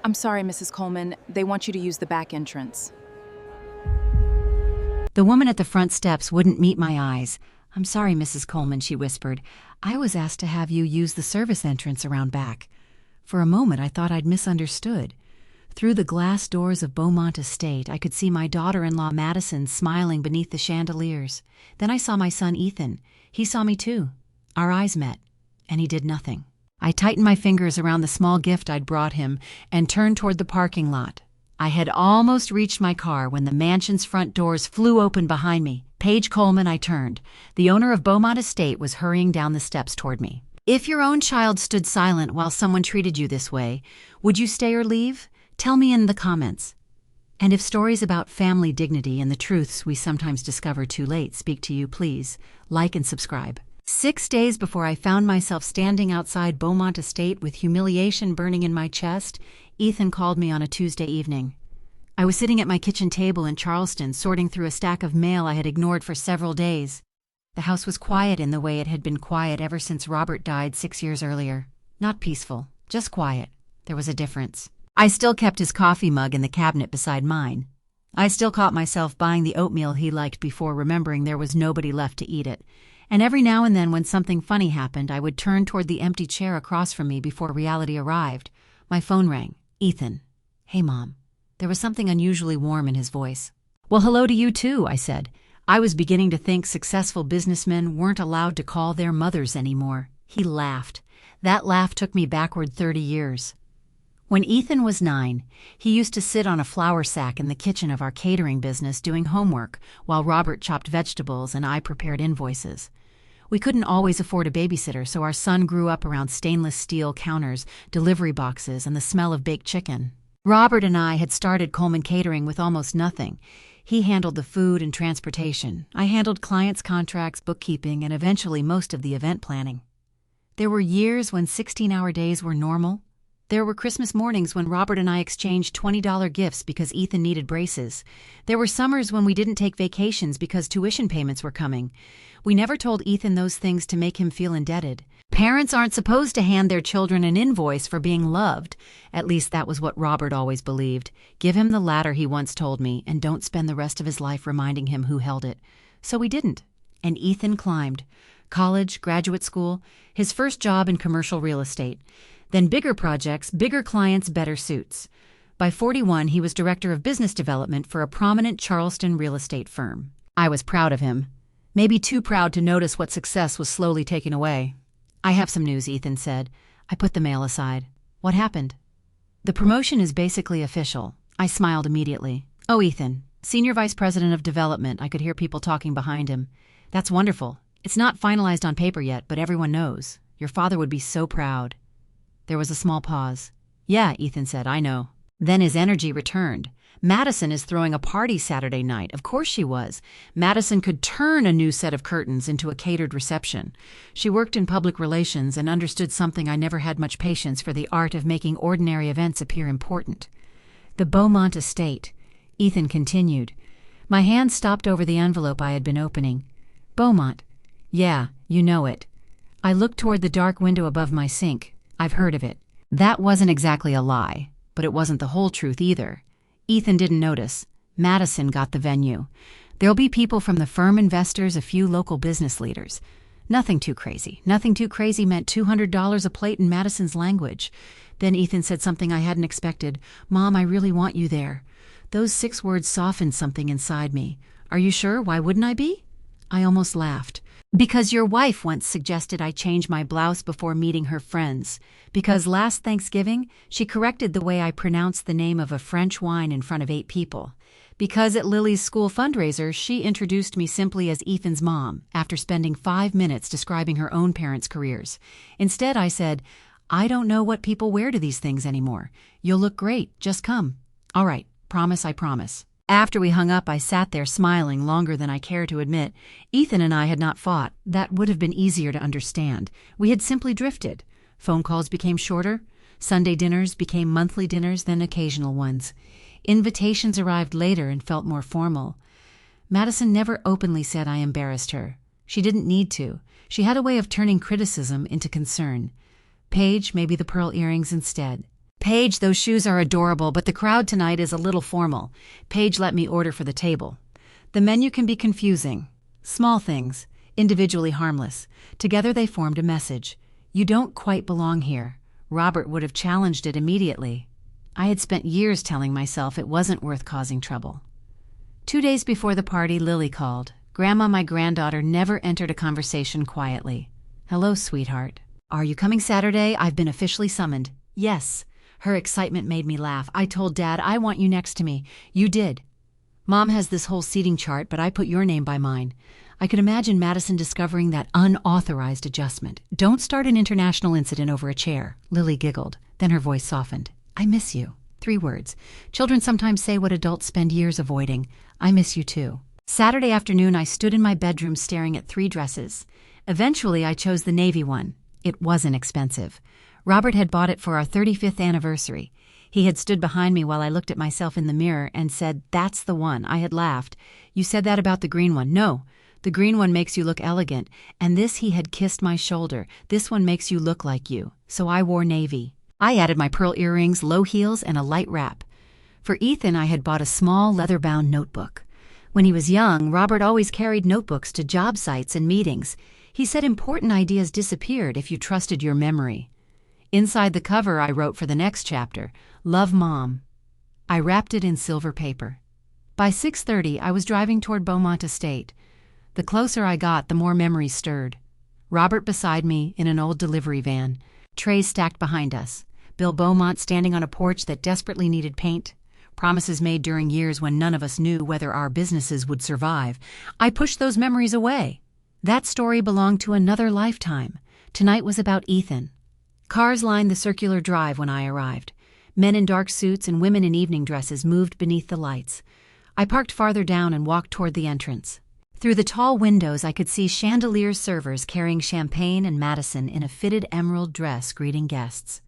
I'm sorry, Mrs. Coleman. They want you to use the back entrance. The woman at the front steps wouldn't meet my eyes. "I'm sorry, Mrs. Coleman," she whispered. "I was asked to have you use the service entrance around back." For a moment, I thought I'd misunderstood. Through the glass doors of Beaumont Estate, I could see my daughter-in-law Madison smiling beneath the chandeliers. Then I saw my son Ethan. He saw me too. Our eyes met, and he did nothing. I tightened my fingers around the small gift I'd brought him and turned toward the parking lot. I had almost reached my car when the mansion's front doors flew open behind me. Paige Coleman, I turned. The owner of Beaumont Estate was hurrying down the steps toward me. "If your own child stood silent while someone treated you this way, would you stay or leave? Tell me in the comments. And if stories about family dignity and the truths we sometimes discover too late speak to you, please like and subscribe." 6 days before I found myself standing outside Beaumont Estate with humiliation burning in my chest, Ethan called me on a Tuesday evening. I was sitting at my kitchen table in Charleston, sorting through a stack of mail I had ignored for several days. The house was quiet in the way it had been quiet ever since Robert died 6 years earlier. Not peaceful, just quiet. There was a difference. I still kept his coffee mug in the cabinet beside mine. I still caught myself buying the oatmeal he liked before remembering there was nobody left to eat it. And every now and then when something funny happened, I would turn toward the empty chair across from me before reality arrived. My phone rang. "Ethan." "Hey, Mom." There was something unusually warm in his voice. "Well, hello to you too," I said. I was beginning to think successful businessmen weren't allowed to call their mothers anymore. He laughed. That laugh took me backward 30 years. When Ethan was 9, he used to sit on a flour sack in the kitchen of our catering business doing homework while Robert chopped vegetables and I prepared invoices. We couldn't always afford a babysitter, so our son grew up around stainless steel counters, delivery boxes, and the smell of baked chicken. Robert and I had started Coleman Catering with almost nothing. He handled the food and transportation. I handled clients' contracts, bookkeeping, and eventually most of the event planning. There were years when 16-hour days were normal. There were Christmas mornings when Robert and I exchanged $20 gifts because Ethan needed braces. There were summers when we didn't take vacations because tuition payments were coming. We never told Ethan those things to make him feel indebted. Parents aren't supposed to hand their children an invoice for being loved. At least that was what Robert always believed. Give him the ladder, he once told me, and don't spend the rest of his life reminding him who held it. So we didn't. And Ethan climbed. College, graduate school, his first job in commercial real estate. Then bigger projects, bigger clients, better suits. By 41, he was director of business development for a prominent Charleston real estate firm. I was proud of him. Maybe too proud to notice what success was slowly taken away. "I have some news," Ethan said. I put the mail aside. "What happened?" "The promotion is basically official." I smiled immediately. "Oh, Ethan, Senior Vice President of Development," I could hear people talking behind him. "That's wonderful. It's not finalized on paper yet, but everyone knows. Your father would be so proud." There was a small pause. "Yeah," Ethan said, "I know." Then his energy returned. "Madison is throwing a party Saturday night." Of course she was. Madison could turn a new set of curtains into a catered reception. She worked in public relations and understood something I never had much patience for: the art of making ordinary events appear important. "The Beaumont Estate," Ethan continued. My hand stopped over the envelope I had been opening. "Beaumont. Yeah, you know it." I looked toward the dark window above my sink. "I've heard of it." That wasn't exactly a lie, but it wasn't the whole truth either. Ethan didn't notice. Madison got the venue. There'll be people from the firm, investors, a few local business leaders. Nothing too crazy. Nothing too crazy meant $200 a plate in Madison's language. Then Ethan said something I hadn't expected. "Mom, I really want you there." Those 6 words softened something inside me. "Are you sure? Why wouldn't I be?" I almost laughed. "Because your wife once suggested I change my blouse before meeting her friends. Because last Thanksgiving, she corrected the way I pronounced the name of a French wine in front of 8 people. Because at Lily's school fundraiser, she introduced me simply as Ethan's mom, after spending 5 minutes describing her own parents' careers. Instead, I said, 'I don't know what people wear to these things anymore. You'll look great. Just come.' 'All right. Promise, I promise.'" After we hung up, I sat there smiling longer than I care to admit. Ethan and I had not fought. That would have been easier to understand. We had simply drifted. Phone calls became shorter. Sunday dinners became monthly dinners, then occasional ones. Invitations arrived later and felt more formal. Madison never openly said I embarrassed her. She didn't need to. She had a way of turning criticism into concern. Paige, maybe the pearl earrings instead. Paige, those shoes are adorable, but the crowd tonight is a little formal. Paige let me order for the table. The menu can be confusing. Small things, individually harmless. Together they formed a message. You don't quite belong here. Robert would have challenged it immediately. I had spent years telling myself it wasn't worth causing trouble. 2 days before the party, Lily called. Grandma, my granddaughter, never entered a conversation quietly. Hello, sweetheart. Are you coming Saturday? I've been officially summoned. Yes. Her excitement made me laugh. I told Dad I want you next to me. You did. Mom has this whole seating chart, but I put your name by mine. I could imagine Madison discovering that unauthorized adjustment. Don't start an international incident over a chair. Lily giggled. Then her voice softened. I miss you. 3 words. Children sometimes say what adults spend years avoiding. I miss you too. Saturday afternoon, I stood in my bedroom staring at 3 dresses. Eventually, I chose the navy one. It wasn't expensive. Robert had bought it for our 35th anniversary. He had stood behind me while I looked at myself in the mirror and said, "That's the one." I had laughed. "You said that about the green one." "No, the green one makes you look elegant." And this, he had kissed my shoulder. "This one makes you look like you." So I wore navy. I added my pearl earrings, low heels, and a light wrap. For Ethan, I had bought a small leather-bound notebook. When he was young, Robert always carried notebooks to job sites and meetings. He said important ideas disappeared if you trusted your memory. Inside the cover, I wrote for the next chapter, "Love, Mom." I wrapped it in silver paper. By 6:30, I was driving toward Beaumont Estate. The closer I got, the more memories stirred. Robert beside me in an old delivery van, trays stacked behind us. Bill Beaumont standing on a porch that desperately needed paint. Promises made during years when none of us knew whether our businesses would survive. I pushed those memories away. That story belonged to another lifetime. Tonight was about Ethan. Cars lined the circular drive when I arrived. Men in dark suits and women in evening dresses moved beneath the lights. I parked farther down and walked toward the entrance. Through the tall windows, I could see chandelier servers carrying champagne and Madison in a fitted emerald dress greeting guests.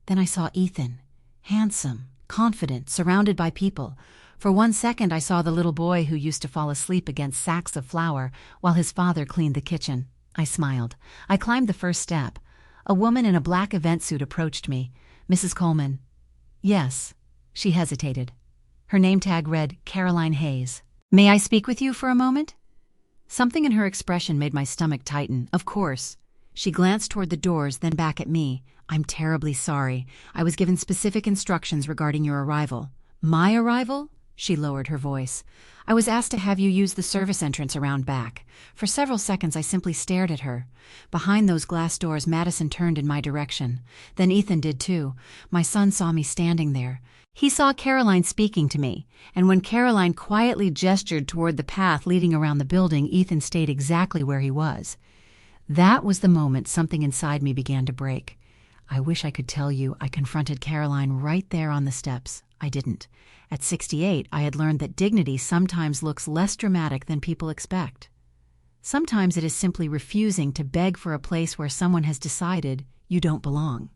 Then I saw Ethan, handsome, confident, surrounded by people. For 1 second, I saw the little boy who used to fall asleep against sacks of flour while his father cleaned the kitchen. I smiled. I climbed the first step. A woman in a black event suit approached me. "Mrs. Coleman." "Yes." She hesitated. Her name tag read Caroline Hayes. "May I speak with you for a moment?" Something in her expression made my stomach tighten. "Of course." She glanced toward the doors, then back at me. "I'm terribly sorry. I was given specific instructions regarding your arrival." "My arrival?" She lowered her voice. "I was asked to have you use the service entrance around back." For several seconds I simply stared at her. Behind those glass doors, Madison turned in my direction. Then Ethan did too. My son saw me standing there. He saw Caroline speaking to me, and when Caroline quietly gestured toward the path leading around the building, Ethan stayed exactly where he was. That was the moment something inside me began to break. I wish I could tell you I confronted Caroline right there on the steps. I didn't. At 68, I had learned that dignity sometimes looks less dramatic than people expect. Sometimes it is simply refusing to beg for a place where someone has decided you don't belong.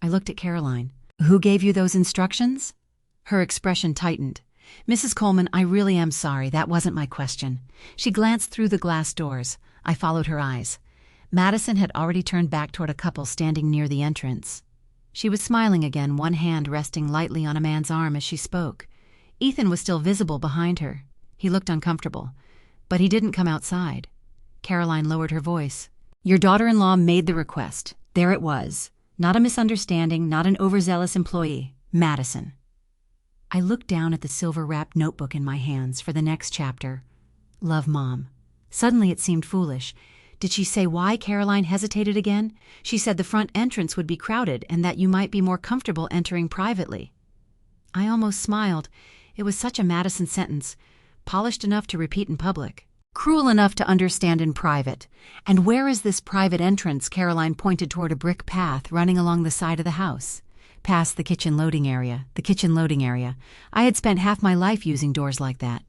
I looked at Caroline. "Who gave you those instructions?" Her expression tightened. "Mrs. Coleman, I really am sorry. That wasn't my question." She glanced through the glass doors. I followed her eyes. Madison had already turned back toward a couple standing near the entrance. She was smiling again, one hand resting lightly on a man's arm as she spoke. Ethan was still visible behind her. He looked uncomfortable, but he didn't come outside. Caroline lowered her voice. "Your daughter-in-law made the request. There it was. Not a misunderstanding, not an overzealous employee. Madison." I looked down at the silver-wrapped notebook in my hands for the next chapter. "Love, Mom." Suddenly it seemed foolish. Did she say why Caroline hesitated again? She said the front entrance would be crowded and that you might be more comfortable entering privately. I almost smiled. It was such a Madison sentence, polished enough to repeat in public, cruel enough to understand in private. "And where is this private entrance?" Caroline pointed toward a brick path running along the side of the house. "Past the kitchen loading area. The kitchen loading area. I had spent half my life using doors like that.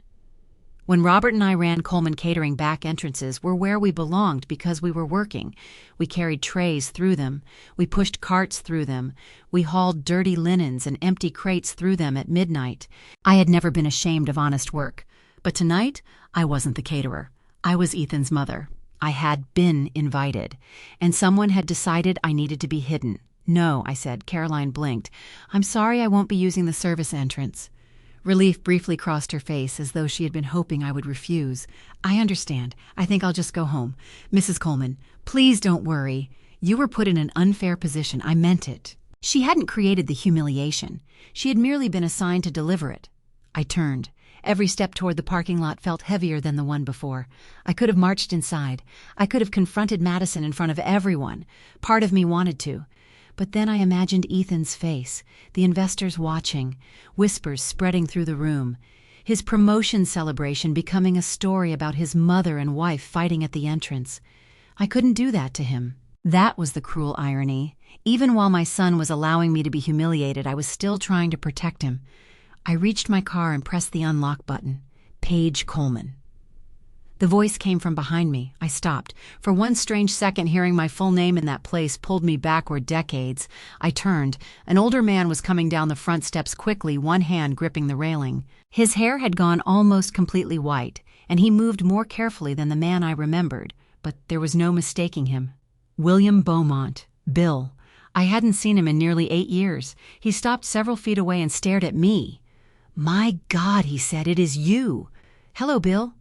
When Robert and I ran Coleman Catering, back entrances were where we belonged because we were working. We carried trays through them. We pushed carts through them. We hauled dirty linens and empty crates through them at midnight. I had never been ashamed of honest work. But tonight, I wasn't the caterer. I was Ethan's mother. I had been invited. And someone had decided I needed to be hidden. "No," I said. Caroline blinked. "I'm sorry, I won't be using the service entrance." Relief briefly crossed her face, as though she had been hoping I would refuse. "I understand. I think I'll just go home. Mrs. Coleman, please don't worry. You were put in an unfair position. I meant it." She hadn't created the humiliation. She had merely been assigned to deliver it. I turned. Every step toward the parking lot felt heavier than the one before. I could have marched inside. I could have confronted Madison in front of everyone. Part of me wanted to. But then I imagined Ethan's face, the investors watching, whispers spreading through the room, his promotion celebration becoming a story about his mother and wife fighting at the entrance. I couldn't do that to him. That was the cruel irony. Even while my son was allowing me to be humiliated, I was still trying to protect him. I reached my car and pressed the unlock button. Paige Coleman. The voice came from behind me. I stopped. For one strange second, hearing my full name in that place pulled me backward decades. I turned. An older man was coming down the front steps quickly, one hand gripping the railing. His hair had gone almost completely white, and he moved more carefully than the man I remembered, but there was no mistaking him. William Beaumont. Bill. I hadn't seen him in nearly 8 years. He stopped several feet away and stared at me. "My God," he said, "it is you." "Hello, Bill."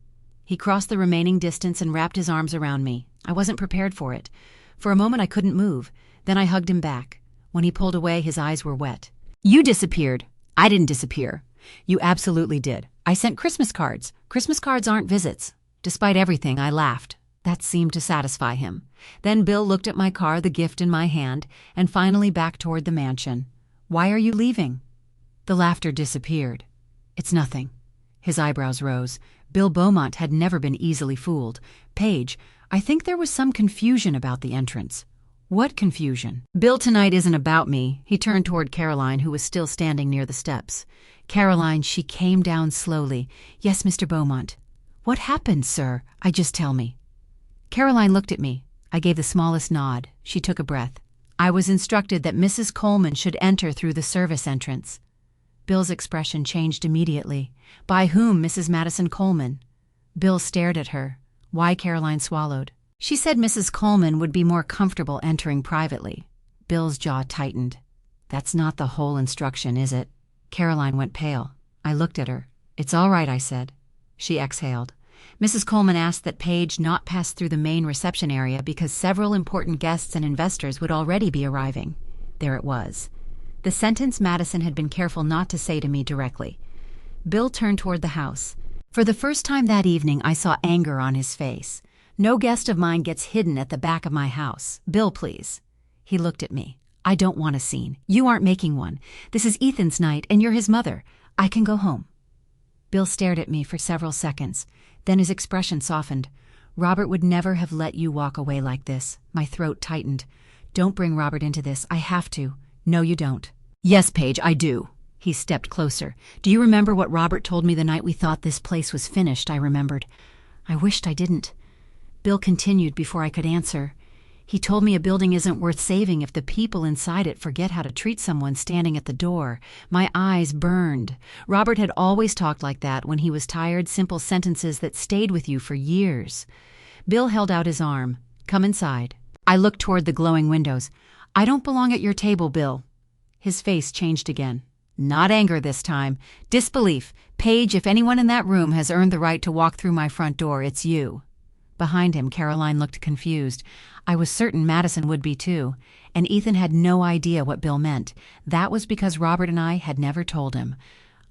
He crossed the remaining distance and wrapped his arms around me. I wasn't prepared for it. For a moment I couldn't move. Then I hugged him back. When he pulled away, his eyes were wet. "You disappeared." "I didn't disappear." "You absolutely did. I sent Christmas cards. Christmas cards aren't visits." Despite everything, I laughed. That seemed to satisfy him. Then Bill looked at my car, the gift in my hand, and finally back toward the mansion. "Why are you leaving?" The laughter disappeared. "It's nothing." His eyebrows rose. Bill Beaumont had never been easily fooled. "Paige, I think there was some confusion about the entrance." "What confusion?" "Bill, tonight isn't about me." He turned toward Caroline, who was still standing near the steps. "Caroline," she came down slowly. "Yes, Mr. Beaumont." "What happened, sir? Just tell me." Caroline looked at me. I gave the smallest nod. She took a breath. "I was instructed that Mrs. Coleman should enter through the service entrance." Bill's expression changed immediately. "By whom, Mrs. Madison Coleman?" Bill stared at her. Why Caroline swallowed. "She said Mrs. Coleman would be more comfortable entering privately." Bill's jaw tightened. "That's not the whole instruction, is it?" Caroline went pale. I looked at her. "It's all right," I said. She exhaled. "Mrs. Coleman asked that Paige not pass through the main reception area because several important guests and investors would already be arriving." There it was. The sentence Madison had been careful not to say to me directly. Bill turned toward the house. For the first time that evening, I saw anger on his face. "No guest of mine gets hidden at the back of my house. Bill, please." He looked at me. "I don't want a scene. You aren't making one. This is Ethan's night, and you're his mother. I can go home." Bill stared at me for several seconds. Then his expression softened. "Robert would never have let you walk away like this." My throat tightened. "Don't bring Robert into this. I have to." "No, you don't." "Yes, Paige, I do." He stepped closer. "Do you remember what Robert told me the night we thought this place was finished?" I remembered. I wished I didn't. Bill continued before I could answer. "He told me a building isn't worth saving if the people inside it forget how to treat someone standing at the door." My eyes burned. Robert had always talked like that when he was tired, simple sentences that stayed with you for years. Bill held out his arm. "Come inside." I looked toward the glowing windows. "I don't belong at your table, Bill." His face changed again. Not anger this time. Disbelief. "Paige, if anyone in that room has earned the right to walk through my front door, it's you." Behind him, Caroline looked confused. I was certain Madison would be too, and Ethan had no idea what Bill meant. That was because Robert and I had never told him.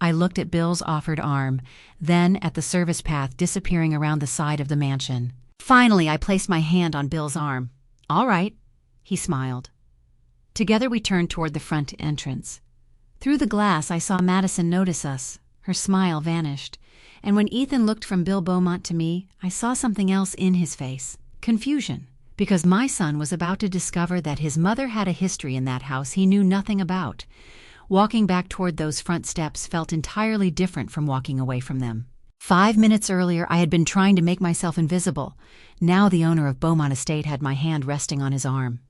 I looked at Bill's offered arm, then at the service path disappearing around the side of the mansion. Finally, I placed my hand on Bill's arm. "All right." He smiled. Together we turned toward the front entrance. Through the glass, I saw Madison notice us. Her smile vanished. And when Ethan looked from Bill Beaumont to me, I saw something else in his face. Confusion. Because my son was about to discover that his mother had a history in that house he knew nothing about. Walking back toward those front steps felt entirely different from walking away from them. 5 minutes earlier, I had been trying to make myself invisible. Now the owner of Beaumont Estate had my hand resting on his arm.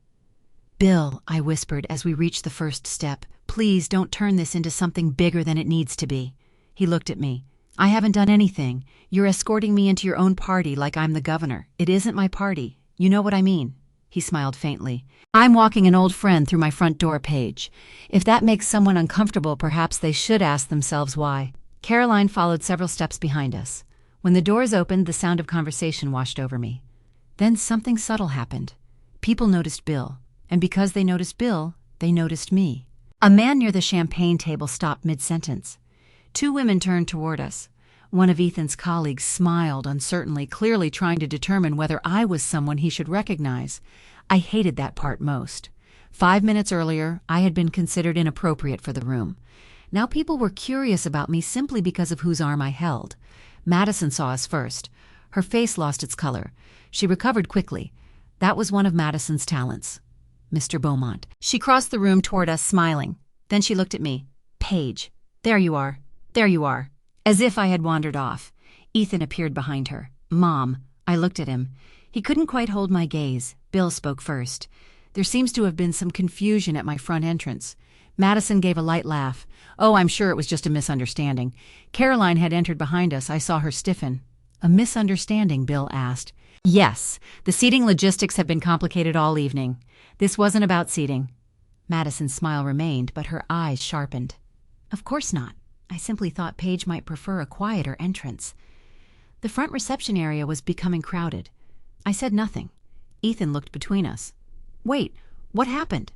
"Bill," I whispered as we reached the first step, "please don't turn this into something bigger than it needs to be." He looked at me. "I haven't done anything. You're escorting me into your own party like I'm the governor. It isn't my party. You know what I mean." He smiled faintly. I'm walking an old friend through my front door, Paige. If that makes someone uncomfortable, perhaps they should ask themselves why. Caroline followed several steps behind us. When the doors opened, the sound of conversation washed over me. Then something subtle happened. People noticed Bill, and because they noticed Bill, they noticed me. A man near the champagne table stopped mid-sentence. Two women turned toward us. One of Ethan's colleagues smiled uncertainly, clearly trying to determine whether I was someone he should recognize. I hated that part most. 5 minutes earlier, I had been considered inappropriate for the room. Now people were curious about me simply because of whose arm I held. Madison saw us first. Her face lost its color. She recovered quickly. That was one of Madison's talents. Mr. Beaumont. She crossed the room toward us, smiling. Then she looked at me. Paige. There you are. There you are. As if I had wandered off. Ethan appeared behind her. Mom. I looked at him. He couldn't quite hold my gaze. Bill spoke first. There seems to have been some confusion at my front entrance. Madison gave a light laugh. Oh, I'm sure it was just a misunderstanding. Caroline had entered behind us. I saw her stiffen. A misunderstanding, Bill asked. Yes, the seating logistics have been complicated all evening. This wasn't about seating. Madison's smile remained, but her eyes sharpened. Of course not. I simply thought Paige might prefer a quieter entrance. The front reception area was becoming crowded. I said nothing. Ethan looked between us. Wait, what happened?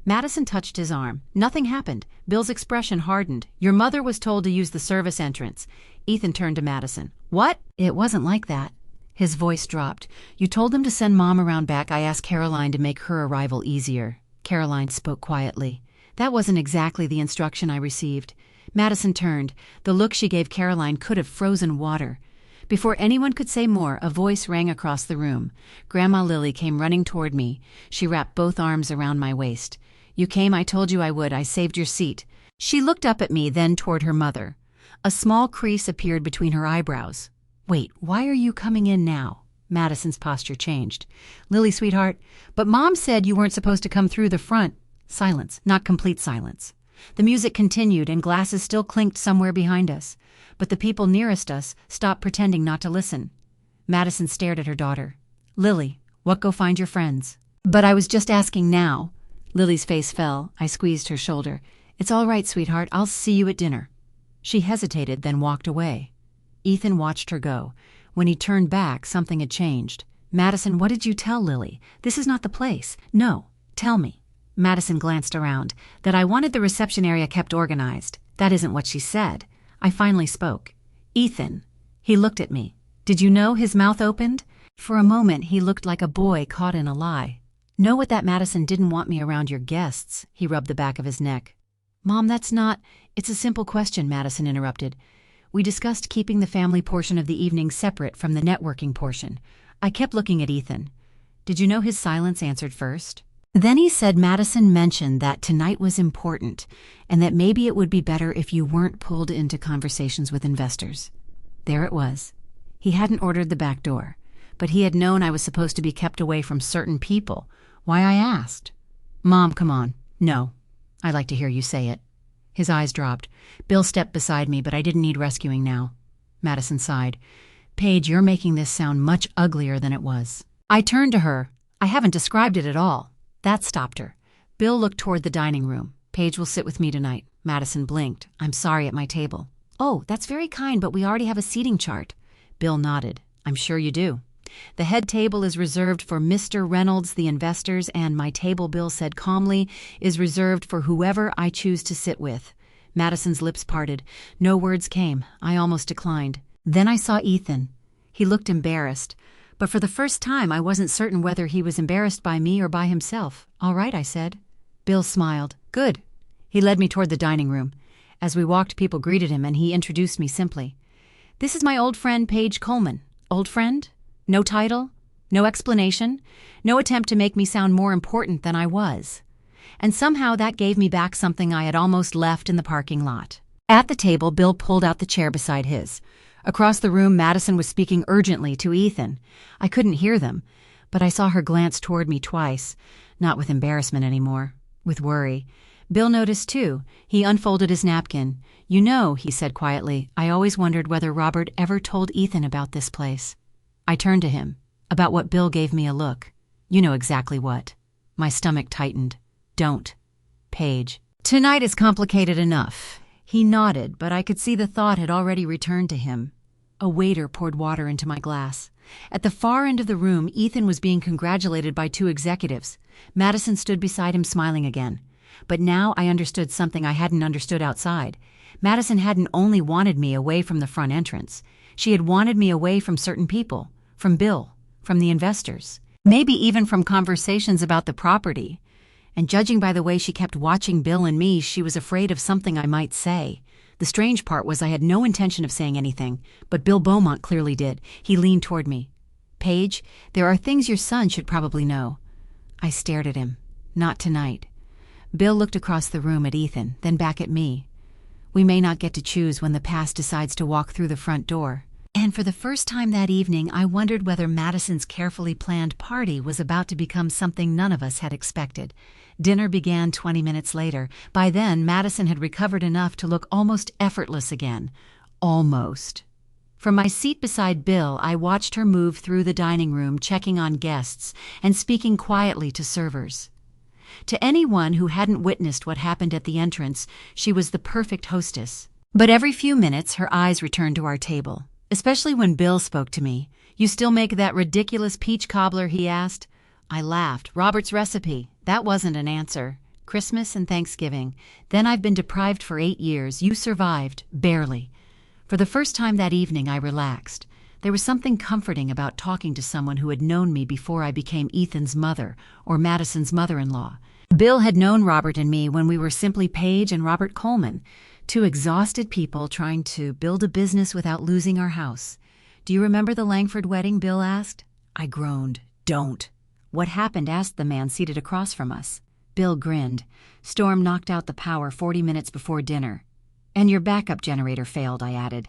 Madison touched his arm. Nothing happened. Bill's expression hardened. Your mother was told to use the service entrance. Ethan turned to Madison. What? It wasn't like that. His voice dropped. You told them to send Mom around back. I asked Caroline to make her arrival easier. Caroline spoke quietly. That wasn't exactly the instruction I received. Madison turned. The look she gave Caroline could have frozen water. Before anyone could say more, a voice rang across the room. Grandma Lily came running toward me. She wrapped both arms around my waist. You came, I told you I would. I saved your seat. She looked up at me, then toward her mother. A small crease appeared between her eyebrows. Wait, why are you coming in now? Madison's posture changed. Lily, sweetheart, but Mom said you weren't supposed to come through the front. Silence, not complete silence. The music continued and glasses still clinked somewhere behind us. But the people nearest us stopped pretending not to listen. Madison stared at her daughter. Lily, what, go find your friends? But I was just asking now. Lily's face fell. I squeezed her shoulder. It's all right, sweetheart. I'll see you at dinner. She hesitated, then walked away. Ethan watched her go. When he turned back, something had changed. Madison, what did you tell Lily? This is not the place. No, tell me. Madison glanced around. That I wanted the reception area kept organized. That isn't what she said. I finally spoke. Ethan. He looked at me. Did you know? His mouth opened? For a moment, he looked like a boy caught in a lie. Know what that Madison didn't want me around your guests. He rubbed the back of his neck. Mom, that's not... It's a simple question, Madison interrupted. We discussed keeping the family portion of the evening separate from the networking portion. I kept looking at Ethan. Did you know his silence answered first? Then he said Madison mentioned that tonight was important, and that maybe it would be better if you weren't pulled into conversations with investors. There it was. He hadn't ordered the back door, but he had known I was supposed to be kept away from certain people. Why, I asked. Mom, come on. No. I'd like to hear you say it. His eyes dropped. Bill stepped beside me, but I didn't need rescuing now. Madison sighed. Paige, you're making this sound much uglier than it was. I turned to her. I haven't described it at all. That stopped her. Bill looked toward the dining room. Paige will sit with me tonight. Madison blinked. I'm sorry, at my table. Oh, that's very kind, but we already have a seating chart. Bill nodded. I'm sure you do. The head table is reserved for Mr. Reynolds, the investors, and my table, Bill said calmly, is reserved for whoever I choose to sit with. Madison's lips parted. No words came. I almost declined. Then I saw Ethan. He looked embarrassed. But for the first time, I wasn't certain whether he was embarrassed by me or by himself. All right, I said. Bill smiled. Good. He led me toward the dining room. As we walked, people greeted him, and he introduced me simply. This is my old friend, Paige Coleman. Old friend? No title? No explanation? No attempt to make me sound more important than I was. And somehow that gave me back something I had almost left in the parking lot. At the table, Bill pulled out the chair beside his. Across the room, Madison was speaking urgently to Ethan. I couldn't hear them, but I saw her glance toward me twice, not with embarrassment anymore, with worry. Bill noticed too. He unfolded his napkin. You know, he said quietly, I always wondered whether Robert ever told Ethan about this place. I turned to him, about what Bill gave me a look. You know exactly what. My stomach tightened. Don't. Paige. Tonight is complicated enough. He nodded, but I could see the thought had already returned to him. A waiter poured water into my glass. At the far end of the room, Ethan was being congratulated by two executives. Madison stood beside him smiling again. But now I understood something I hadn't understood outside. Madison hadn't only wanted me away from the front entrance. She had wanted me away from certain people, from Bill, from the investors, maybe even from conversations about the property. And judging by the way she kept watching Bill and me, she was afraid of something I might say. The strange part was I had no intention of saying anything, but Bill Beaumont clearly did. He leaned toward me. "Paige, there are things your son should probably know." I stared at him. Not tonight. Bill looked across the room at Ethan, then back at me. We may not get to choose when the past decides to walk through the front door. And for the first time that evening, I wondered whether Madison's carefully planned party was about to become something none of us had expected. Dinner began 20 minutes later. By then, Madison had recovered enough to look almost effortless again. Almost. From my seat beside Bill, I watched her move through the dining room, checking on guests and speaking quietly to servers. To anyone who hadn't witnessed what happened at the entrance, she was the perfect hostess. But every few minutes, her eyes returned to our table, especially when Bill spoke to me. "You still make that ridiculous peach cobbler?" he asked. I laughed. "Robert's recipe." That wasn't an answer. "Christmas and Thanksgiving. Then I've been deprived for 8 years. You survived. Barely." For the first time that evening, I relaxed. There was something comforting about talking to someone who had known me before I became Ethan's mother or Madison's mother-in-law. Bill had known Robert and me when we were simply Paige and Robert Coleman, two exhausted people trying to build a business without losing our house. "Do you remember the Langford wedding?" Bill asked. I groaned. "Don't." "What happened?" asked the man seated across from us. Bill grinned. "Storm knocked out the power 40 minutes before dinner." "And your backup generator failed," I added.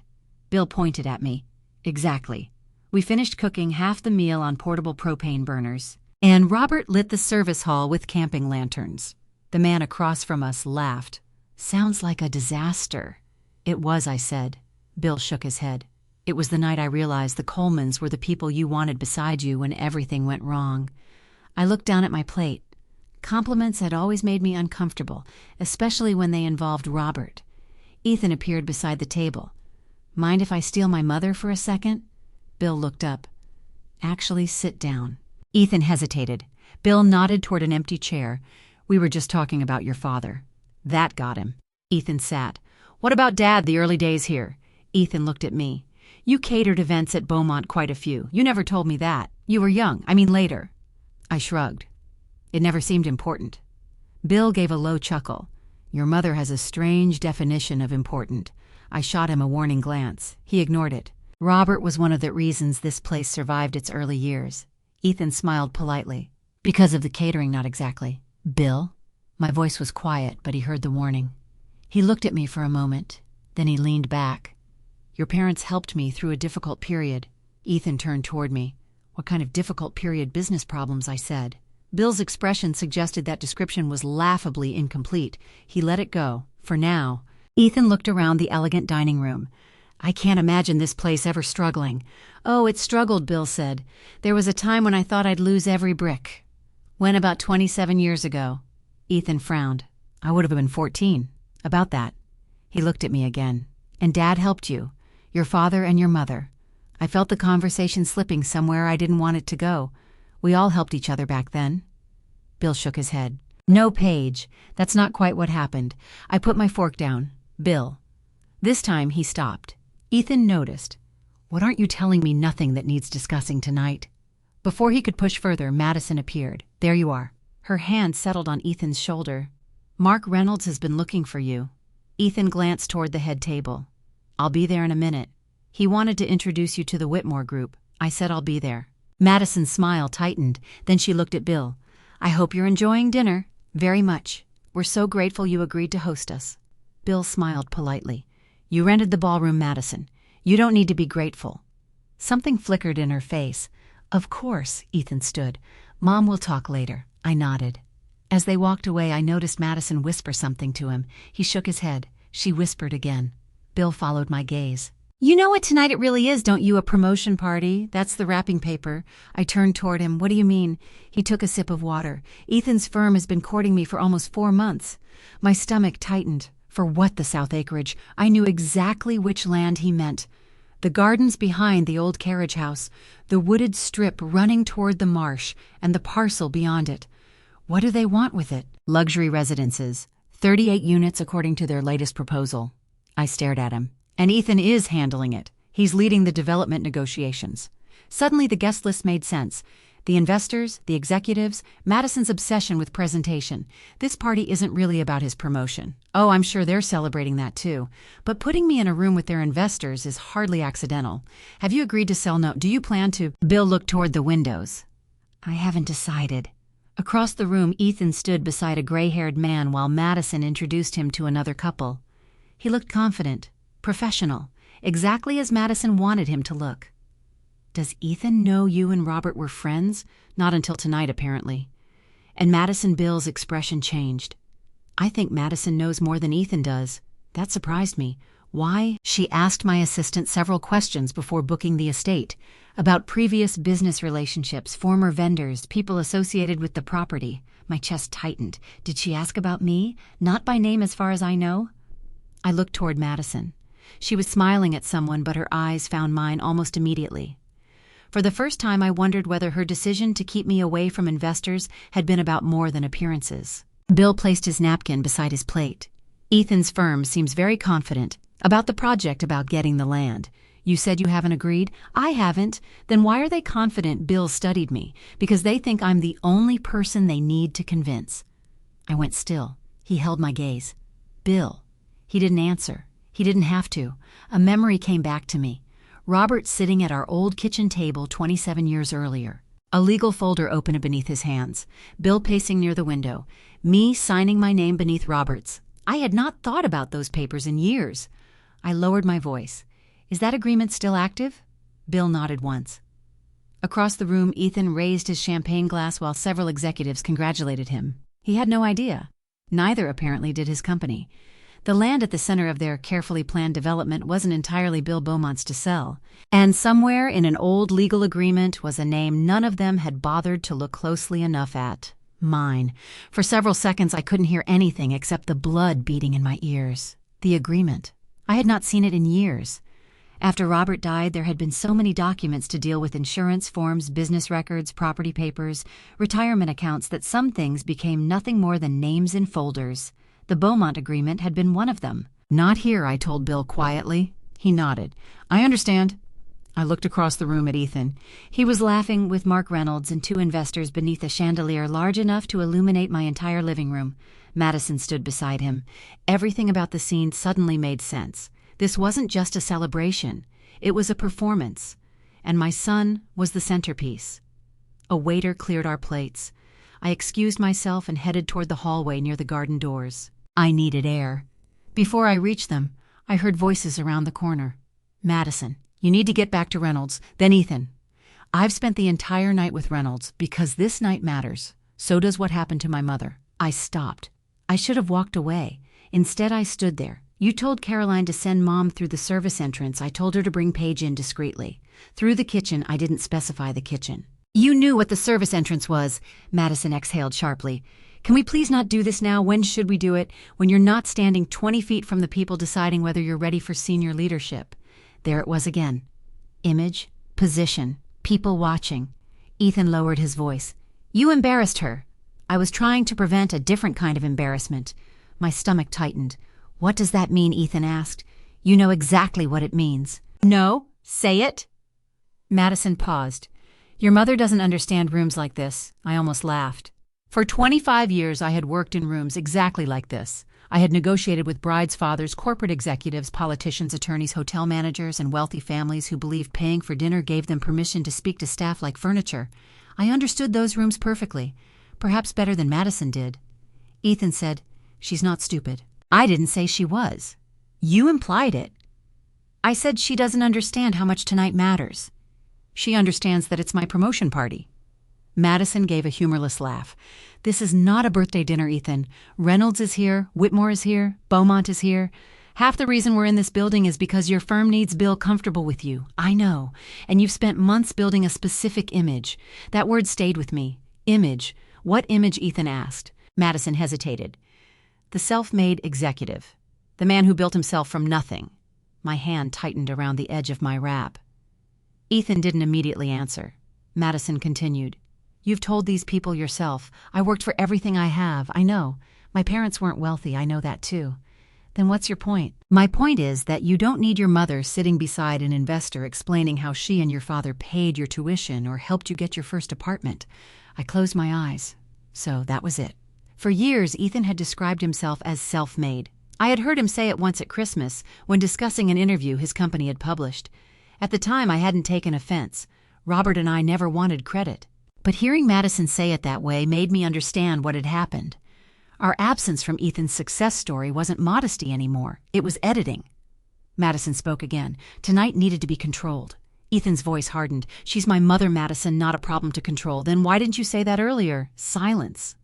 Bill pointed at me. "Exactly. We finished cooking half the meal on portable propane burners, and Robert lit the service hall with camping lanterns." The man across from us laughed. "Sounds like a disaster." "It was," I said. Bill shook his head. "It was the night I realized the Colemans were the people you wanted beside you when everything went wrong." I looked down at my plate. Compliments had always made me uncomfortable, especially when they involved Robert. Ethan appeared beside the table. "Mind if I steal my mother for a second?" Bill looked up. "Actually, sit down." Ethan hesitated. Bill nodded toward an empty chair. "We were just talking about your father." That got him. Ethan sat. "What about Dad, the early days here?" Ethan looked at me. "You catered events at Beaumont, quite a few. You never told me that. You were young. I mean later." I shrugged. It never seemed important. Bill gave a low chuckle. "Your mother has a strange definition of important." I shot him a warning glance. He ignored it. "Robert was one of the reasons this place survived its early years." Ethan smiled politely. "Because of the catering, not exactly." "Bill?" My voice was quiet, but he heard the warning. He looked at me for a moment. Then he leaned back. "Your parents helped me through a difficult period." Ethan turned toward me. "What kind of difficult period?" "Business problems," I said. Bill's expression suggested that description was laughably incomplete. He let it go, for now. Ethan looked around the elegant dining room. "I can't imagine this place ever struggling." "Oh, it struggled," Bill said. "There was a time when I thought I'd lose every brick." "When?" "About 27 years ago." Ethan frowned. "I would have been 14. About that." He looked at me again. "And Dad helped you? Your father and your mother?" I felt the conversation slipping somewhere I didn't want it to go. "We all helped each other back then." Bill shook his head. "No, Paige, that's not quite what happened." I put my fork down. "Bill." This time he stopped. Ethan noticed. "What, aren't you telling me nothing that needs discussing tonight?" Before he could push further, Madison appeared. "There you are." Her hand settled on Ethan's shoulder. "Mark Reynolds has been looking for you." Ethan glanced toward the head table. "I'll be there in a minute. He wanted to introduce you to the Whitmore group." I said I'll be there. Madison's smile tightened. Then she looked at Bill. "I hope you're enjoying dinner." "Very much. We're so grateful you agreed to host us." Bill smiled politely. "You rented the ballroom, Madison. You don't need to be grateful." Something flickered in her face. "Of course," Ethan stood. "Mom will talk later." I nodded. As they walked away, I noticed Madison whisper something to him. He shook his head. She whispered again. Bill followed my gaze. You know what tonight it really is, don't you? A promotion party. That's the wrapping paper. I turned toward him. What do you mean? He took a sip of water. Ethan's firm has been courting me for almost 4 months. My stomach tightened. For what, the South Acreage? I knew exactly which land he meant. The gardens behind the old carriage house, the wooded strip running toward the marsh, and the parcel beyond it. What do they want with it? Luxury residences. 38 units according to their latest proposal. I stared at him. And Ethan is handling it. He's leading the development negotiations. Suddenly the guest list made sense. The investors, the executives, Madison's obsession with presentation. This party isn't really about his promotion. Oh, I'm sure they're celebrating that too. But putting me in a room with their investors is hardly accidental. Have you agreed to sell? No. Do you plan to? Bill looked toward the windows. I haven't decided. Across the room, Ethan stood beside a gray-haired man while Madison introduced him to another couple. He looked confident. Professional, exactly as Madison wanted him to look. Does Ethan know you and Robert were friends? Not until tonight, apparently. And Madison Bill's expression changed. I think Madison knows more than Ethan does. That surprised me. Why? She asked my assistant several questions before booking the estate, about previous business relationships, former vendors, people associated with the property. My chest tightened. Did she ask about me? Not by name as far as I know? I looked toward Madison. She was smiling at someone, but her eyes found mine almost immediately. For the first time, I wondered whether her decision to keep me away from investors had been about more than appearances. Bill placed his napkin beside his plate. Ethan's firm seems very confident about the project, about getting the land. You said you haven't agreed? I haven't. Then why are they confident Bill studied me? Because they think I'm the only person they need to convince. I went still. He held my gaze. Bill. He didn't answer. He didn't have to. A memory came back to me. Robert sitting at our old kitchen table 27 years earlier. A legal folder open beneath his hands. Bill pacing near the window. Me signing my name beneath Robert's. I had not thought about those papers in years. I lowered my voice. Is that agreement still active? Bill nodded once. Across the room, Ethan raised his champagne glass while several executives congratulated him. He had no idea. Neither, apparently, did his company. The land at the center of their carefully planned development wasn't entirely Bill Beaumont's to sell, and somewhere in an old legal agreement was a name none of them had bothered to look closely enough at. Mine. For several seconds I couldn't hear anything except the blood beating in my ears. The agreement. I had not seen it in years. After Robert died, there had been so many documents to deal with: insurance forms, business records, property papers, retirement accounts, that some things became nothing more than names in folders. The Beaumont agreement had been one of them. Not here, I told Bill quietly. He nodded. I understand. I looked across the room at Ethan. He was laughing with Mark Reynolds and 2 investors beneath a chandelier large enough to illuminate my entire living room. Madison stood beside him. Everything about the scene suddenly made sense. This wasn't just a celebration. It was a performance. And my son was the centerpiece. A waiter cleared our plates. I excused myself and headed toward the hallway near the garden doors. I needed air. Before I reached them, I heard voices around the corner. Madison, you need to get back to Reynolds. Then Ethan. I've spent the entire night with Reynolds because this night matters. So does what happened to my mother. I stopped. I should have walked away. Instead, I stood there. You told Caroline to send Mom through the service entrance. I told her to bring Paige in discreetly. Through the kitchen, I didn't specify the kitchen. You knew what the service entrance was. Madison exhaled sharply. Can we please not do this now? When should we do it? When you're not standing 20 feet from the people deciding whether you're ready for senior leadership. There it was again. Image, position, people watching. Ethan lowered his voice. You embarrassed her. I was trying to prevent a different kind of embarrassment. My stomach tightened. What does that mean? Ethan asked. You know exactly what it means. No? Say it? Madison paused. Your mother doesn't understand rooms like this. I almost laughed. For 25 years, I had worked in rooms exactly like this. I had negotiated with brides' fathers, corporate executives, politicians, attorneys, hotel managers, and wealthy families who believed paying for dinner gave them permission to speak to staff like furniture. I understood those rooms perfectly, perhaps better than Madison did. Ethan said, She's not stupid. I didn't say she was. You implied it. I said she doesn't understand how much tonight matters. She understands that it's my promotion party. Madison gave a humorless laugh. This is not a birthday dinner, Ethan. Reynolds is here, Whitmore is here, Beaumont is here. Half the reason we're in this building is because your firm needs Bill comfortable with you. I know. And you've spent months building a specific image. That word stayed with me. Image. What image? Ethan asked. Madison hesitated. The self-made executive. The man who built himself from nothing. My hand tightened around the edge of my wrap. Ethan didn't immediately answer. Madison continued. You've told these people yourself. I worked for everything I have. I know. My parents weren't wealthy. I know that too. Then what's your point? My point is that you don't need your mother sitting beside an investor explaining how she and your father paid your tuition or helped you get your first apartment. I closed my eyes. So that was it. For years, Ethan had described himself as self-made. I had heard him say it once at Christmas when discussing an interview his company had published. At the time, I hadn't taken offense. Robert and I never wanted credit. But hearing Madison say it that way made me understand what had happened. Our absence from Ethan's success story wasn't modesty anymore. It was editing. Madison spoke again. Tonight needed to be controlled. Ethan's voice hardened. She's my mother, Madison, not a problem to control. Then why didn't you say that earlier? Silence.